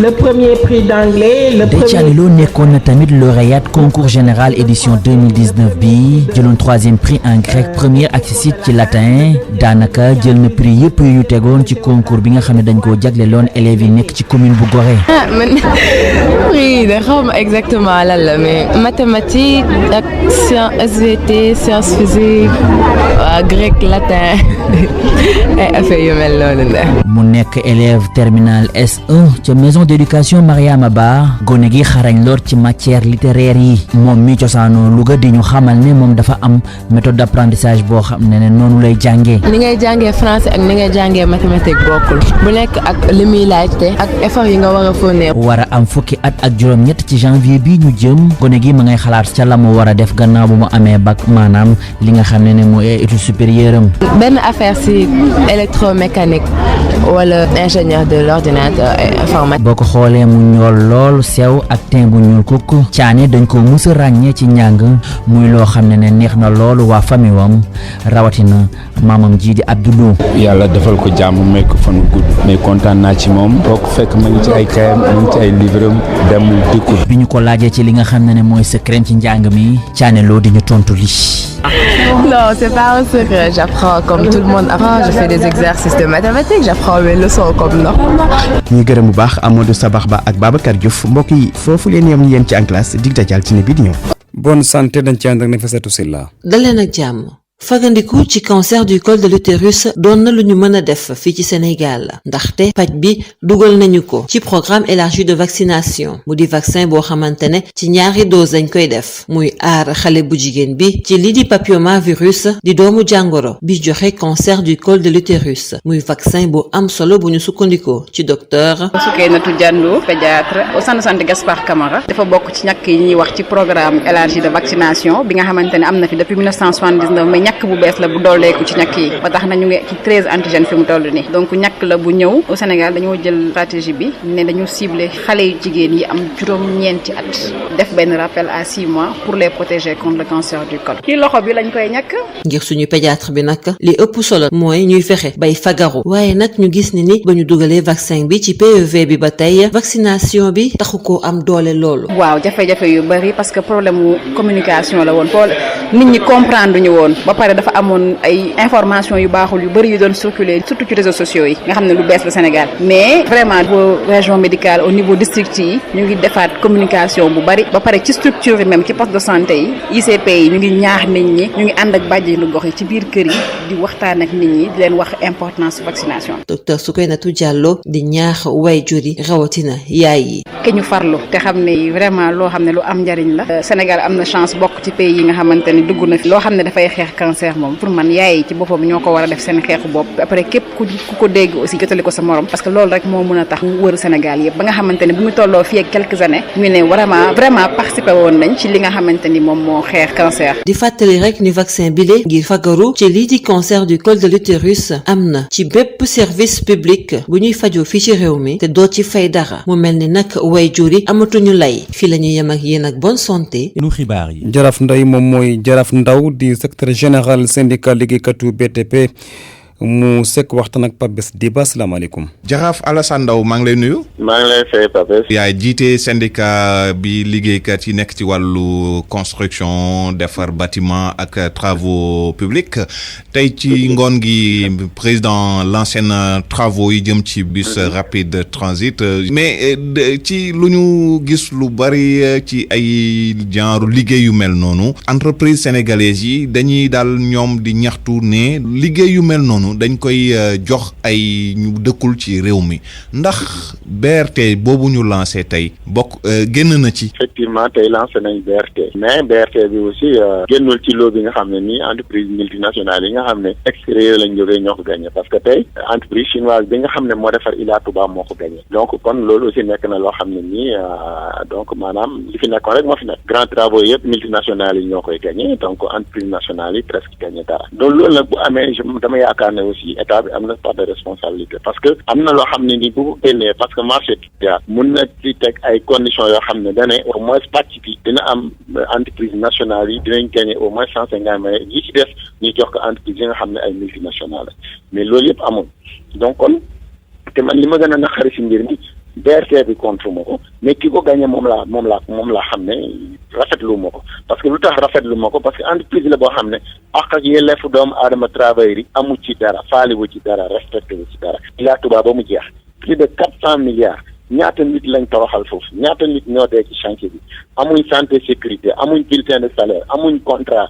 le premier prix d'anglais, le premier. Déthié Lo nekkoon na tamit lauréate concours général édition 2019 bi jëloon 3e prix en grec premier accessit ci latin daanaka jël na prix yëpp yu tegoon ci concours bi nga xam ne dañ koo jagleeloon élèves yi nekk ci commune bu Gorée. man prix de xaw ma exactement lan la mais mathématiques ak science SVT science physique waa grec latin ay affaire yu mel noonu la. mu nekk élève terminal S1 ca maison d'éducation Mariama Ba gone gi xarañ lool ci matière littéraire yi moom mi cosaanoo Louga di ñu xamal ne moom dafa am méthode d'apprentissage boo xam ne noonu lay jàngee. ni ngay jàngee français ak ni ngay jàngee mathématique bokkul bu nekk ak li muy laajte ak effort yi nga war a fournir. war a am fukki at ak juróom-ñett ci janvier bi ñu jëm gone gi ma ngay xalaat ca la mu war a def gannaaw bu mu amee bac maanaam li nga xam ne mooy étude supérieure am. benn affaire ci électromécanique wala ingénieur de l'ordinateur et informatique. boo ko xoolee mu ñool lool sew ak teint bu ñuul kukk Thiané dañ ko mës a ràññee ci njàng muy loo xam ne neex na loolu waa famille wam rawatina maamam ji di Abdoulou. yàlla defal ko jàmm may ko fan gudd mais kontaan naa ci moom boo ko fekk ma ngi ci ay kayam ma ngi ci ay livre am demul dikku. bi ñu ko laajee ci li nga xam ne mooy secret ci njàng mi Thiané Lo di ñu tontu li. Non, c'est pas un secret. J'apprends comme tout le monde apprend. Je fais des exercices de mathématiques. J'apprends mes leçons comme normalement. ñu gërëm bu baax Amadou Sabax Ba ak Babacar Diouf mbokk yi foofu leen yam yéen ci en classe dig dajal ci ne bi di ñëw. bonne santé dañ ci ànd ak Nafissatou Silla. daleen ak jàmm. fagandiku ci cancer du col de l'utérus doon na lu ñu mën a def fii ci Sénégal ndaxte paj bi dugal nañu ko ci programme élargi de vaccination mu di vaccin boo xamante ne ci ñaari dose lañ koy def muy aar xale bu jigéen bi ci lii di papillomavirus di doomu jàngoro bi joxe cancer du col de l'utérus muy vaccin bu am solo bu ñu sukkandikoo ci docteur Soukeynatou Diallo pédiatre au centre de santé Gaspard Camara dafa bokk ci ñàkk yi ñuy wax ci programme élargi de vaccination bi nga xamante ne am na fi depuis 1979 mais ñàkk bu bees la bu dooleeku ci ñàkk yi ba tax na ñu ngi ci 13 antigènes fi mu toll nii donc ñàkk la bu ñëw au Sénégal dañoo jël stratégie bi ne dañu ciblé xale yu jigéen yi am juróom-ñeenti at def benn rappel à 6 mois pour les protéger contre le cancer du col ci loxo bi lañ koy ñàkk. ngir suñu pédiatre bi nag li ëpp solo mooy ñuy fexe bay fagaru waaye nag ñu gis ni ba ñu dugalee vaccin bi ci PEV bi ba tey vaccination bi taxu koo am doole loolu. waaw jafe-jafe yu bari parce que problème mu communication la woon nit ñi comprendre ñu woon ba pare dafa amoon ay information yu baaxul yu bari yu doon circuler surtout ci réseaux sociaux yi nga xam ne lu bees la Sénégal mais vraiment au région médicale au niveau district yi ñu ngi defaat communication bu bari ba pare ci structure yi même ci poste de santé yi ICP yi ñu ngi ñaax nit ñi ñu ngi ànd ak bàjjenu gox yi ci biir kër yi di waxtaan ak nit ñi di leen wax importance vaccination. docteur Soukeynatou Diallo di ñaax waajur yi rawatina yaay yi. ke ñu farlu te xam ne vraiment loo xam ne lu am njariñ la Sénégal am na chance bokk ci pays yi nga xamante ne dugg na fi loo xam ne dafay xeex cancer moom pour man yaay yi ci boppam ñoo ko war a def seen xeexu bopp après képp ku ko dégg aussi jotali ko sa morom parce que loolu rek moo mën a tax mu wër Sénégal yëpp ba nga xamante ne bu ñu tolloo fii ak quelques années ñu ne vraiment participer woon nañ ci li nga xamante ni moom moo xeex cancer. di fàttali rek ni vaccin bile ngir fagaru ci lii di cancer du col de l'utérus am na ci bépp service public bu ñuy fajoo fii ci réew mi te doo ci fay dara mu mel ni nag waajur yi amatuñu lay fii la ñuy yem ak yéen ak bonne santé. nu xibaar yi. Jaraaf Ndeye moom mooy Jaraaf Ndaw di secrétaire général syndicat liggéeykatu BTP mu sekk waxtaan ak Pape Bess Diba salaamaaleykum. Jaraaf Alassane Ndaw maa ngi lay nuyu. maa ngi lay fay Pape Bess. yaay jiite syndicat bi liggéeykat yi nekk ci wàllu construction defar bâtiment ak travaux publics tey ci ngoon gi président lancé na travaux yi jëm ci bus rapide transit mais ci lu ñu gis lu bari ci ay genre liggéey yu mel noonu entreprise sénégalaise yi dañuy daal ñoom di ñaxtu ne liggéey yu mel noonu dañ koy jox ay ñu dëkkul ci réew mi ndax BRT boobu ñu lancé tey bokk génn na ci. effectivement tey lancé nañ BRT mais BRT bi aussi génnul ci loo bi nga xam ne nii entreprise multinationale yi nga xam ne extérieur lañ jógee ñoo ko gagné parce que tey entreprise chinoise bi nga xam ne moo defar Ila Touba moo ko gagné donc kon loolu aussi nekk na loo xam ne nii donc maanaam li fi nekkoon rek moo fi nekk grand travaux yëpp multinationales yi ñoo koy gagné donc entreprise nationale yi presque gagné dara donc loolu nag bu amee dama yaakaar ne aussi état bi am na part de responsabilité parce que am na loo xam ne ni bu ko génnee parce que marché mun na ci teg ay conditions yoo xam ne dane au moins pàcc bi dina am entreprise nationale yi dinañ gagné au moins 150 millions yi ci def ñu jox ko entreprise yi nga xam ne ay multinationales mais loolu yëpp amul donc kon te man li ma gën a naqari si mbir mi BRT bi contre ma ko mais ki ko gagné moom laa xam ne rafetlu ma ko parce que lu tax rafetlu ma ko parce que entreprise la boo xam ne ak yelleefu doomu aadama travailleurs yi amu ci dara faaliwu ci dara respecté wu ci dara Ila Touba ba mu jeex plus de 400 milliards ñaata nit lañ toroxal foofu ñaata nit ñoo dee ci chantier bi amuñ santé sécurité amuñ bulletin de salaire amuñ contrat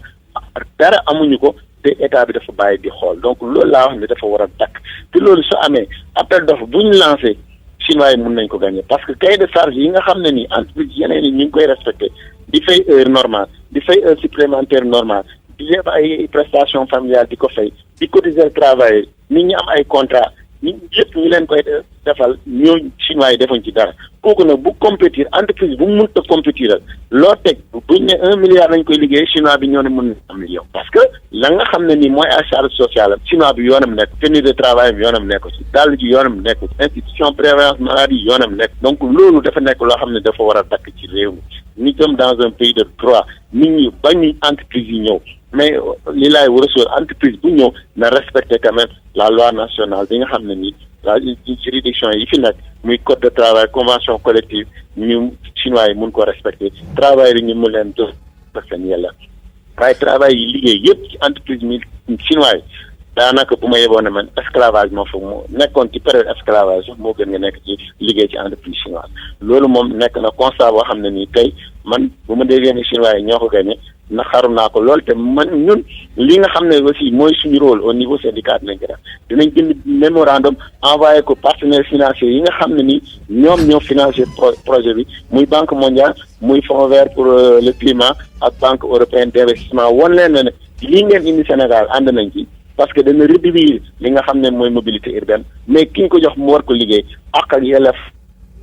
dara amuñu ko te état bi dafa bàyyi di xool donc loolu laa wax ne dafa war a dakk te loolu su amee appel d'offre bu ñu lancé chinois yi mun nañ ko gagner parce que cahier de charge yi nga xam ne nii entreprise yeneen yi ñu ngi koy respecté di fay heure normale di fay heure supplémentaire normale di def ay prestation familiale di ko fay di cotiser travailleur nit ñi am ay contrat nit yëpp ñu leen koy defal ñooñu chinois yi defuñ ci dara kooku nag bu compétir entreprise bu mu mënta compétiral loo teg buñ ne 1 milliard lañ koy liggéey chinois bi ñoo ne mën na am million parce que la nga xam ne nii mooy à charge sociale chinois bi yoonam nekk tenue de travail bi yoonam nekk ci dàll ji yoonam nekk ci institution prévoyance maladie yoonam nekk donc loolu dafa nekk loo xam ne dafa war a dakk ci réew mi nous sommes dans un pays de droit nit ñi bañu entreprise yi ñëw mais li laay war a sóor entreprise bu ñëw na respecter quand même la loi nationale bi nga xam ne nii la juridiction yi fi nekk muy code de travail convention collective ñu chinois yi mun ko respecter travail yi ñu mun leen jox seen yella waaye travail yi liggéey yëpp ci entreprise mi chinois yi daanaka bu ma yeboon ne man esclavage moo fa mu nekkoon ci période esclavage moo gën nga nekk ci liggéey ci entreprise chinoise loolu moom nekk na constat boo xam ne nii tey man bu ma déggee ni chinois yi ñoo ko gagné na xaru naa ko lool te man ñun li nga xam ne aussi mooy suñu rôle au niveau syndicat dinañ ko def dinañ bind mémorandum envoyé ko partenaires financiers yi nga xam ne ni ñoom ñoo financé projet bi muy banque mondiale muy fonds vert pour le climat ak banque européenne d'investissement won leen ne lii ngeen indi Sénégal ànd nañ ci parce que dana réduire li nga xam ne mooy mobilité urbaine mais ki ñu ko jox mu war ko liggéey ak yelleef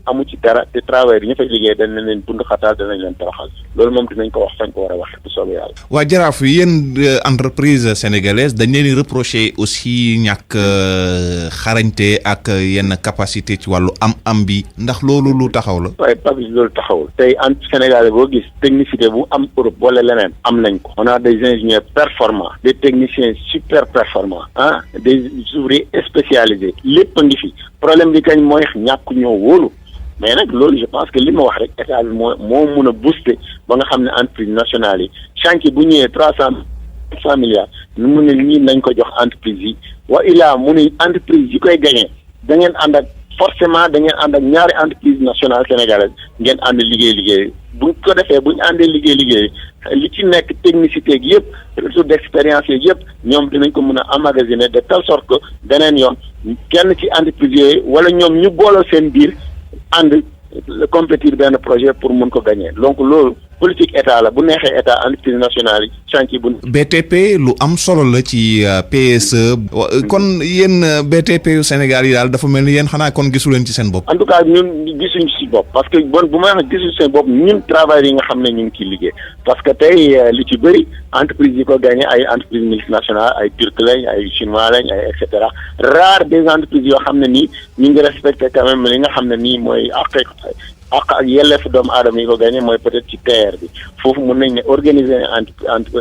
amu ci dara te travailleurs yi ñu fay liggéey danañ leen bund xataal danañ leen toroxal loolu moom dinañ ko wax fañ ko war a wax bu soobee yàlla. waa jaraaf yéen entreprise sénégalaise dañ leen di reprocher aussi ñàkk xarañte ak yenn capacité ci wàllu am bi ndax loolu lu taxaw la. waaye Papis loolu taxawul tey entre sénégalais boo gis technicité bu am Europe wala leneen am nañ ko. on a des ingénieurs performants des techniciens super performants des ouvriers spécialisés lépp a ngi fi problème bi kañ mooy ñàkk ñoo wóolu. mais nag loolu je pense que li ma wax rek état bi moo mun a booster ba nga xam ne entreprise nationale yi chantier bu ñëwee 300 milliards nu mu ne ñii nañ ko jox entreprise yi wa ilaa mu ne entreprise yi koy gagné da ngeen ànd ak forcément da ngeen ànd ak ñaari entreprise nationale sénégalaise ngeen ànd liggéey bu ko defee bu ñu àndee liggéey li ci nekk technicité gi yëpp retour d'expérience yi yëpp ñoom dinañ ko mën a emmagasiner de telle sorte que beneen yoon kenn ci entreprise yooyu wala ñoom ñu booloo seen biir ànd compétir benn projet pour mun ko gagner donc loolu politique état la bu neexee état entreprise nationale yi chantier bu. BTP lu am solo la ci PSE kon yéen BTP yu Sénégal yi daal dafa mel ni yéen xanaa kon gisu leen ci seen bopp. en tout cas ñun gisuñ ci bopp parce que bon bu ma wax gisuñ seen bopp ñun travailleurs yi nga xam ne ñu ngi ciy liggéey parce que tey li ci bëri entreprise yi ko gagné ay entreprise multinationale ay turc lañ ay chinois lañ ay et cetera rare des entreprises yoo xam ne nii ñu ngi respecté quand même li nga xam ne nii mooy ak yelleef doomu aadama yi ko gagné mooy peut-être ci TER bi foofu mun nañ ne organiser entre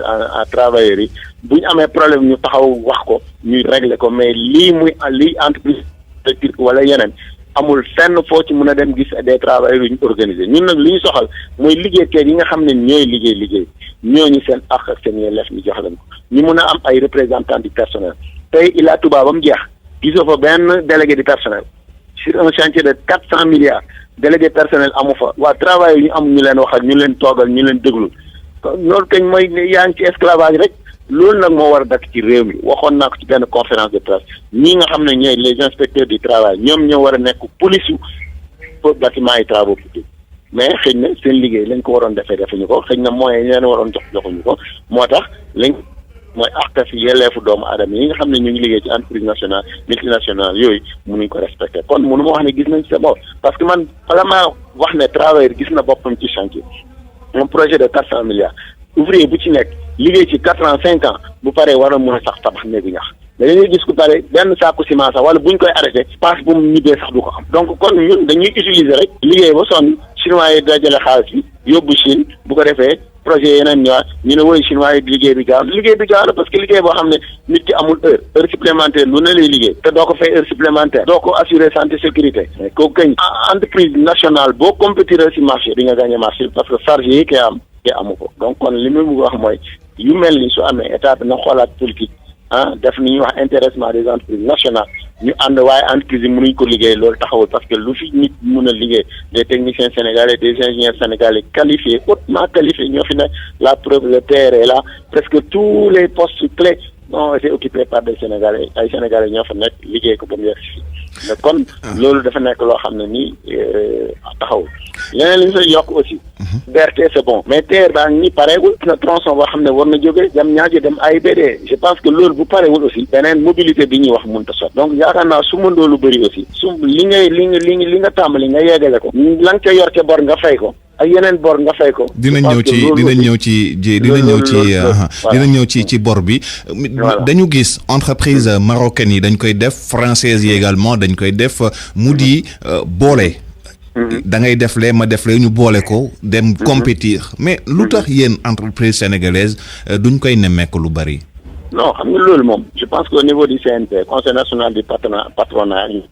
travailleurs yi bu ñu amee problème ñu taxaw wax ko ñuy régler ko mais lii entreprise turque wala yeneen amul fenn foo ci mun a dem gis des travailleurs yu ñu organiser ñun nag li ñu soxal mooy liggéeykat yi nga xam ne ñooy liggéey ñooñu seen ak seen yelleef ñu jox leen ko ñu mun a am ay représentants du personnel tey Ila Touba ba mu jeex gisoo fa benn délégué du personnel sur un chantier de 400 milliards délégué personnel amu fa waa travail ñu am ñu leen wax ak ñu leen toogal ñu leen déglu loolu kañ mooy yaa ngi ci esclavage rek loolu nag moo war a dakk ci réew mi waxoon naa ko ci benn conférence de presse ñii nga xam ne ñooy les inspecteurs du travail ñoom ñoo war a nekk police yu bâtiment yi travaux publics mais xëy na seen liggéey lañ ko waroon defuñu ko xëy na moyens yi leen waroon joxuñu ko moo tax lañ mooy àq fi yelleefu doomu aadama yi nga xam ne ñu ngi liggéey ci entreprise nationale multinationale yooyu mënuñ ko respecté kon mënu ma wax ne gis nañ ci sa bopp parce que man bala maa wax ne travailleur gis na boppam ci chantier un projet de 400 milliards ouvrier bu ci nekk liggéey ci 4 ans 5 ans bu paree war a mën a sax tabax néegu ñax dañuy gis ku pare benn saaku ciment sax wala buñ koy arrêté passe bu mu ñibbee sax du ko am donc kon ñun dañuy utiliser rek liggéey ba sonn chinois yi dajale xaalis bi yóbbu Chine bu ko defee projet yeneen ñëwaat ñu ne woy chinois yi liggéey bi gaaw la parce que liggéey boo xam ne nit ki amul heure supplémentaire lu ne lay liggéey te doo ko fay heure supplémentaire doo ko assurer santé sécurité mais kooku kañ entreprise nationale boo compétir ci marché di nga gagné marché parce que charge yi kay am te amu ko donc kon li mu bëgg wax mooy yu mel ni su amee état bi na xoolaat politique def ni ñuy wax intéressement des entreprises nationales ñu ànd waaye entreprise yi mënuñ ko liggéey loolu taxawul parce que lu fi nit mën a liggéey des techniciens sénégalais des ingénieurs sénégalais qualifiés hautement qualifiés ñoo fi nekk la preuve le TR est là presque tous les postes clés ont été occupés par des sénégalais ay sénégalais ñoo fa nekk liggéey ko ba mu yegg si mais kon loolu dafa nekk loo xam ne nii taxawul leneen li ñu fay yokk aussi BRT c'est bon mais TER baa ngi nii pareegul na tronçon boo xam ne war na jóge jam ñaaji dem AIBD je pense que loolu bu pareegul aussi beneen mobilité bi ñuy wax mënut a sot donc yaakaar naa su mëndoo lu bëri aussi su li nga tàmbali nga yeggale ko la nga ca yor ca bor nga fay ko ak yeneen bor nga fay ko. dinañ ñëw ci bor bi. dañu gis entreprise marocaine yi dañ koy def française yi également dañ koy def mu di boole. da ngay def lee ma def lee ñu boole ko dem compétir mais lu tax yéen entreprise sénégalaise duñ koy nemmeeku lu bari. non xam nga loolu moom je pense que au niveau du CNP conseil national du patronat ñu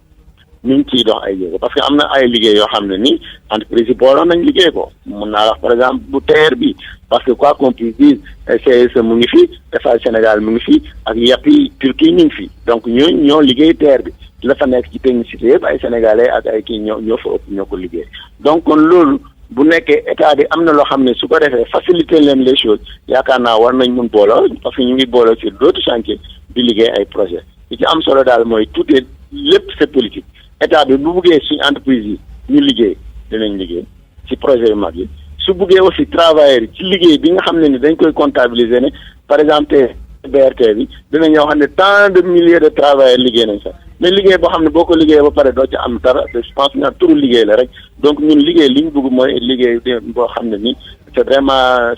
ngi ciy dox ay jéego parce que am na ay liggéey yoo xam ne ni entreprise yi booloon nañ liggéey ko mun naa wax par exemple bu TER bi parce que quoi qu'on puisse dire CSE mu ngi fi Eiffage Sénégal mu ngi fi ak Yapi Turquie ñu ngi fi donc ñoo liggéey TER bi la fa nekk ci technicité yëpp ay sénégalais ak ay kii ñoo fa ëpp ñoo ko liggéey donc kon loolu bu nekkee état bi am na loo xam ne su ko defee faciliter leen les choses yaakaar naa war nañ mun booloo parce que ñu ngi booloo sur d'autres chantiers di liggéey ay projets li ci am solo daal mooy tout est lépp c'est politique état bi bu buggee suñu entreprise yi ñu liggéey dinañ liggéey ci projet yu mag yi su buggee aussi travailleurs yi ci liggéey bi nga xam ne ni dañ koy comptabiliser ne par exemple BRT bi dinañ ñoo xam ne tant de milliers de travailleurs liggéey nañ sax mais liggéey boo xam ne boo ko liggéey ba pare doo ci am dara je pense que turu liggéey la rek donc ñun liggéey li ñu bëgg mooy liggéey boo xam ne ni c'est vraiment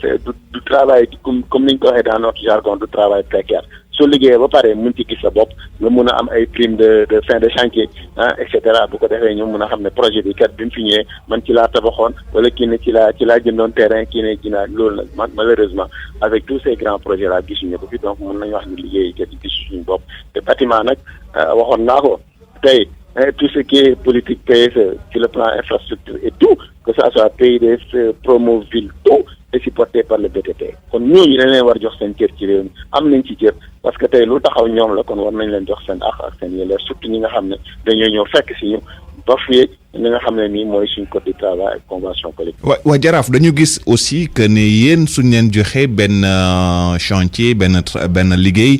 du travail comme ni ñu ko waxee dans notre jargon du travail précaire soo liggéeyee ba pare mun ci gis sa bopp nga mun a am ay prime de fin de chantier et cetera bu ko defee ñu mun a xam ne projet bi kat bi mu fi ñëwee man ci laa tabaxoon wala kii ne ci laa jëndoon terrain kii ne ci laa loolu nag malheureusement avec tous ces grands projets là gisuñu ko fi donc mun nañu wax ni liggéey kat yi gisu suñu bopp te bâtiment nag waxoon naa ko tey tout ce qui est politique PSE sur le plan infrastructure et tout que ça soit PIDS Promoville tout est supporté par le BTP kon ñooñu dañ leen war jox seen cër ci réew mi am nañ ci cër parce que tey lu taxaw ñoom la kon war nañ leen jox seen ak seen yelleef surtout ñi nga xam ne dañoo ñëw fekk si ñu bafoué li nga xam ne nii mooy suñ code du travail ak convention collective. waa jaraaf dañu gis aussi que ne yéen suñ leen joxe benn chantier benn liggéey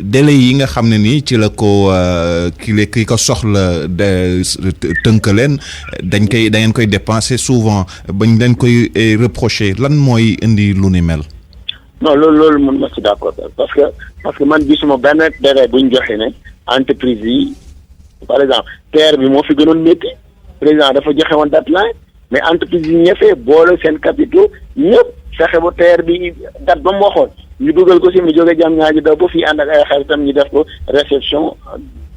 délai yi nga xam ne nii ci la ko ki ko soxla tënk leen da ngeen koy dépenser souvent bañ leen koy reprocher lan mooy indi lu ni mel. non loolu mun ma ci d'accord parce que man gisuma benn délai buñ joxe ne entreprise yi par exemple TER bi moo fi gënoon métti président dafa joxe woon deadline mais entreprise yi ñëfee boole seen capitaux ñëpp fexe ba TER bi date ba mu waxoon ñu dugal ko si mu jóge jam ñaaji daw ba fii ànd ak ay xaritam ñu def ko réception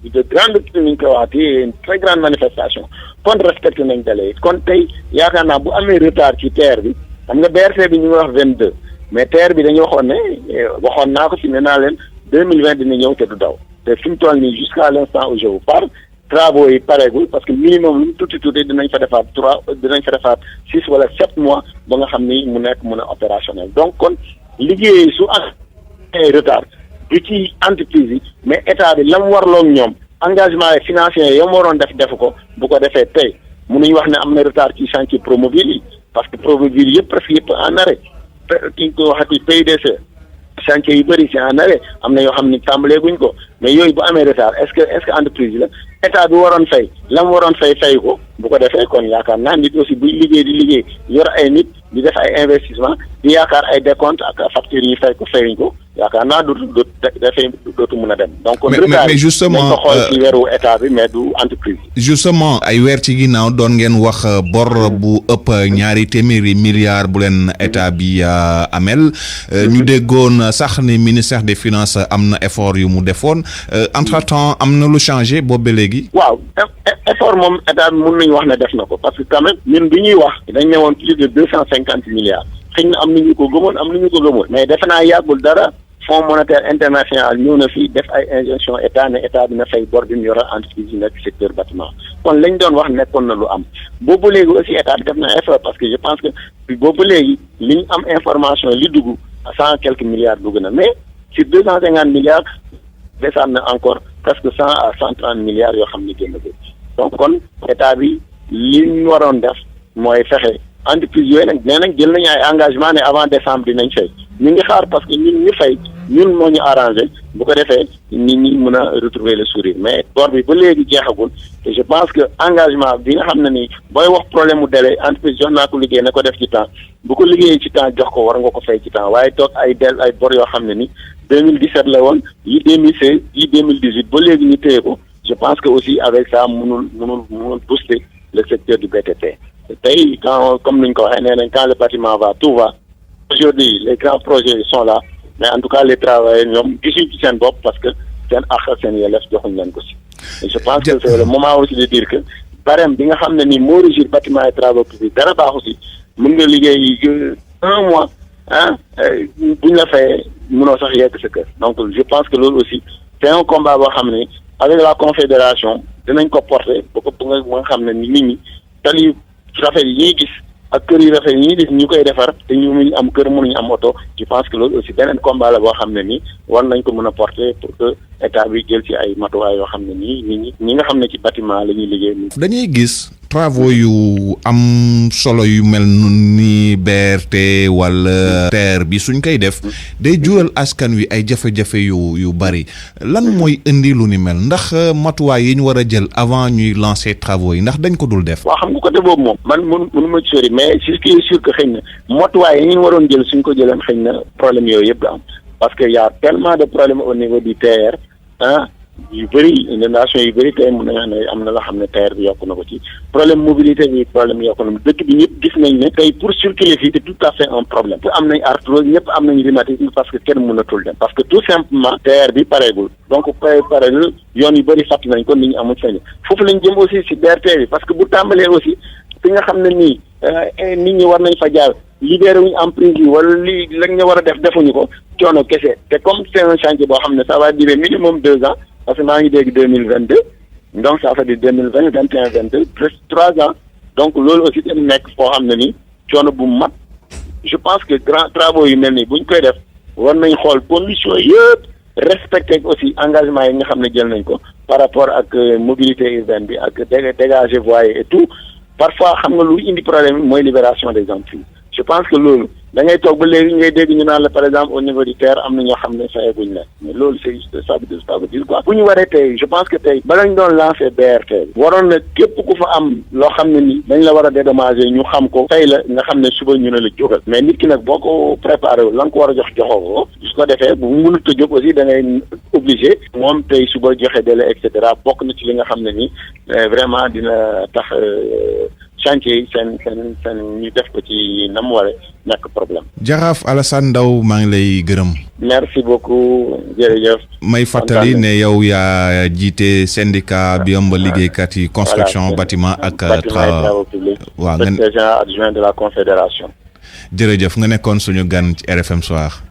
de grande ni ñu koy waxati une très grande manifestation kon respecté nañ délai kon tey yaakaar naa bu amee retard ci TER bi xam nga BRT bi ñu ngi wax 22 mais TER bi dañu waxoon ne waxoon naa ko si nee naa leen 2020 dina ñëw te du daw te fi mu toll nii jusqu'à l'instant où je vous parle travaux yi pareegul parce que minimum lu mu tuuti dinañ fa defaat 6 wala 7 mois ba nga xam ni mu nekk mun a opérationnel donc kon liggéey su am retard du ci entreprise yi mais état bi la mu warloog ñoom engagement financier yi mu waroon def ko bu ko defee tey mënuñ wax ne am na retard ci chantier Promoville yi parce que Promoville yëpp presque yëpp en arrêt ki ñu ko waxati PDC chantier yu bëri c'est en arrêt am na yoo xam ni tàmbalee guñ ko mais yooyu bu amee retard est-ce que entreprise la état bi waroon fay la mu waroon fay ko bu ko defee kon yaakaar naa nit aussi buy liggéey di liggéey yor ay nit di def ay investissement di yaakaar ay décompte ak facture yi fay ko fayuñ ko yaakaar naa dootu mën a dem. donc kon retard mais justement nañ ko xool ci weeru état bi mais du entreprise. justement ay weer ci ginnaaw doon ngeen wax bor bu ëpp 200 milliards bu leen état bi amel ñu déggoon sax ne ministère des finances am na effort yu mu defoon entre temps am na lu changé boobu ba léegi. waaw effort moom état bi mën nañu wax ne def na ko parce que quand même ñun bi ñuy wax dañ ne woon plus de 250 milliards xëy na am nañu ko gëmoon am nañu ko gëmoon mais defe naa yàggul dara Fonds monétaire international ñëw na fii def ay injonction état ne état dina fay bor bi mu yoral entreprise yi nekk secteur bâtiment kon lañ doon wax nekkoon na lu am boobu léegi aussi état bi def na effort parce que je pense que boobu léegi li ñu am information li dugg 100 quelques milliards dugg na mais sur 250 milliards desaan na encore presque 100 à 130 milliards yoo xam ne génn ko donc kon état bi li ñu waroon def mooy fexe entreprise yooyu nag nee nañ jël nañu ay engagement ne avant décembre dinañ fay ñu ngi xaar parce que ñun ñu fay ñun moo ñu arrangé bu ko defee nit ñi mën a retrouver le sourire mais bor bi ba léegi jeexagul te je pense que engagement bi nga xam ne ni booy wax problème mu délai entreprise jox naa ko liggéey na ko def ci temps bu ko liggéeyee ci temps jox ko war nga ko fay ci temps waaye toog ay ay bor yoo xam ne ni 2017 la woon yi 2016 yi 2018 ba léegi ñu téye ko je pense que aussi avec ça mënul booster le secteur du BTP tey quand comme ni ñu ko waxee nee nañ quand le bâtiment va tout va aujourd'hui les grands projets sont là mais en tout cas les travailleurs ñoom gisuñ ci seen bopp parce que seen àq seen yelleef joxuñ leen ko si et je pense que c'est le moment aussi de dire que barème bi nga xam ne ni moo régir bâtiment et travaux publics dara baaxu si mën nga liggéey 1 mois buñ la fayee mënoo sax yegg sa kër donc je pense que loolu aussi c'est un combat boo xam ne avec la confédération dinañ ko porter ba ko nga xam ne ni nit ñi tali rafet yi ñuy gis ak kër yu rafet yi ñuy gis ñu koy defar te ñu mënuñ am kër mënuñu am oto je pense que loolu aussi beneen combat la boo xam ne nii war nañ ko mën a porter pour que état bi jël ci ay matuwaay yoo xam ne nii nit ñi nga xam ne ci bâtiment la ñuy liggéey. dañuy gis travaux yu am solo yu mel ni BRT wala TER bi suñ koy def day jural askan wi ay jafe-jafe yu bari lan mooy indi lu ni mel ndax matuwaay yi ñu war a jël avant ñuy lancer travaux yi ndax dañ ko dul def. waaw xam nga côté boobu moom man mënu ma ci sori mais ce qui est sûr que xëy na matuwaay yi ñu waroon jël suñ ko jëleen xëy na problème yooyu yëpp da am parce que y a tellement de problèmes au niveau du TER yu bëri inondation yu bëri tey mën na ne am na la xam ne TER bi yokk na ko ci problème mobilité bi problème yokk na dëkk bi ñëpp gis nañ ne tey pour circuler fii c'est tout à fait un problème am nañ arthrose ñëpp am nañ rhumatisme parce que kenn mënatul dem parce que tout simplement TER bi pareegul donc pareegul yoon yu bëri fàtt nañ ko nit ñi amul sañ foofu lañ jëm aussi si BRT bi parce que bu tàmbalee aussi fi nga xam ne nii nit ñi war nañ fa jaar libéré wuñu emprise yi wala li lañ ñu war a def defuñu ko coono kese te comme c'est un chantier boo xam ne ça va durer minimum 2 ans parce que maa ngi dégg 2022 donc ça fait dire 2020 21 22 presque 3 ans donc loolu aussi dañu nekk foo xam ne ni coono bu mat je pense que grand travaux yu mel nii buñ koy def war nañ xool conditions yëpp respecter aussi engagement yi nga xam ne jël nañ ko par rapport ak mobilité urbaine bi ak dégager voirie et tout parfois xam nga lu indi problème bi mooy libération des emprises je pense que loolu da ngay toog ba léegi ngay dégg ñu naan la par exemple au niveau du TER am na ñoo xam ne fayeguñ la mais loolu c'est ça veut dire quoi bu ñu waree tey je pense que tey bala ñu doon lancer BRT waroon na képp ku fa am loo xam ne ni dañ la war a dédommager ñu xam ko tey la nga xam ne suba ñu ne la jógal mais nit ki nag boo ko préparé wu la nga ko war a joxoo ko su ko defee bu mu mënut a jóg aussi da ngay obligé moom tey suba joxe délai et cetera bokk na ci li nga xam ne ni vraiment dina tax chantier yi seen ñu def ko ci na mu waree nekk problème. Jaraaf Alassane Ndao maa ngi lay gërëm. merci beaucoup jërëjëf. may fàttali ne yow yaa jiite syndicat bi ëmb liggéeykat yi construction bâtiment ak travaux publics. waaw secrétaire général adjoint de la confédération. jërëjëf nga nekkoon suñu gan ci RFM Soir.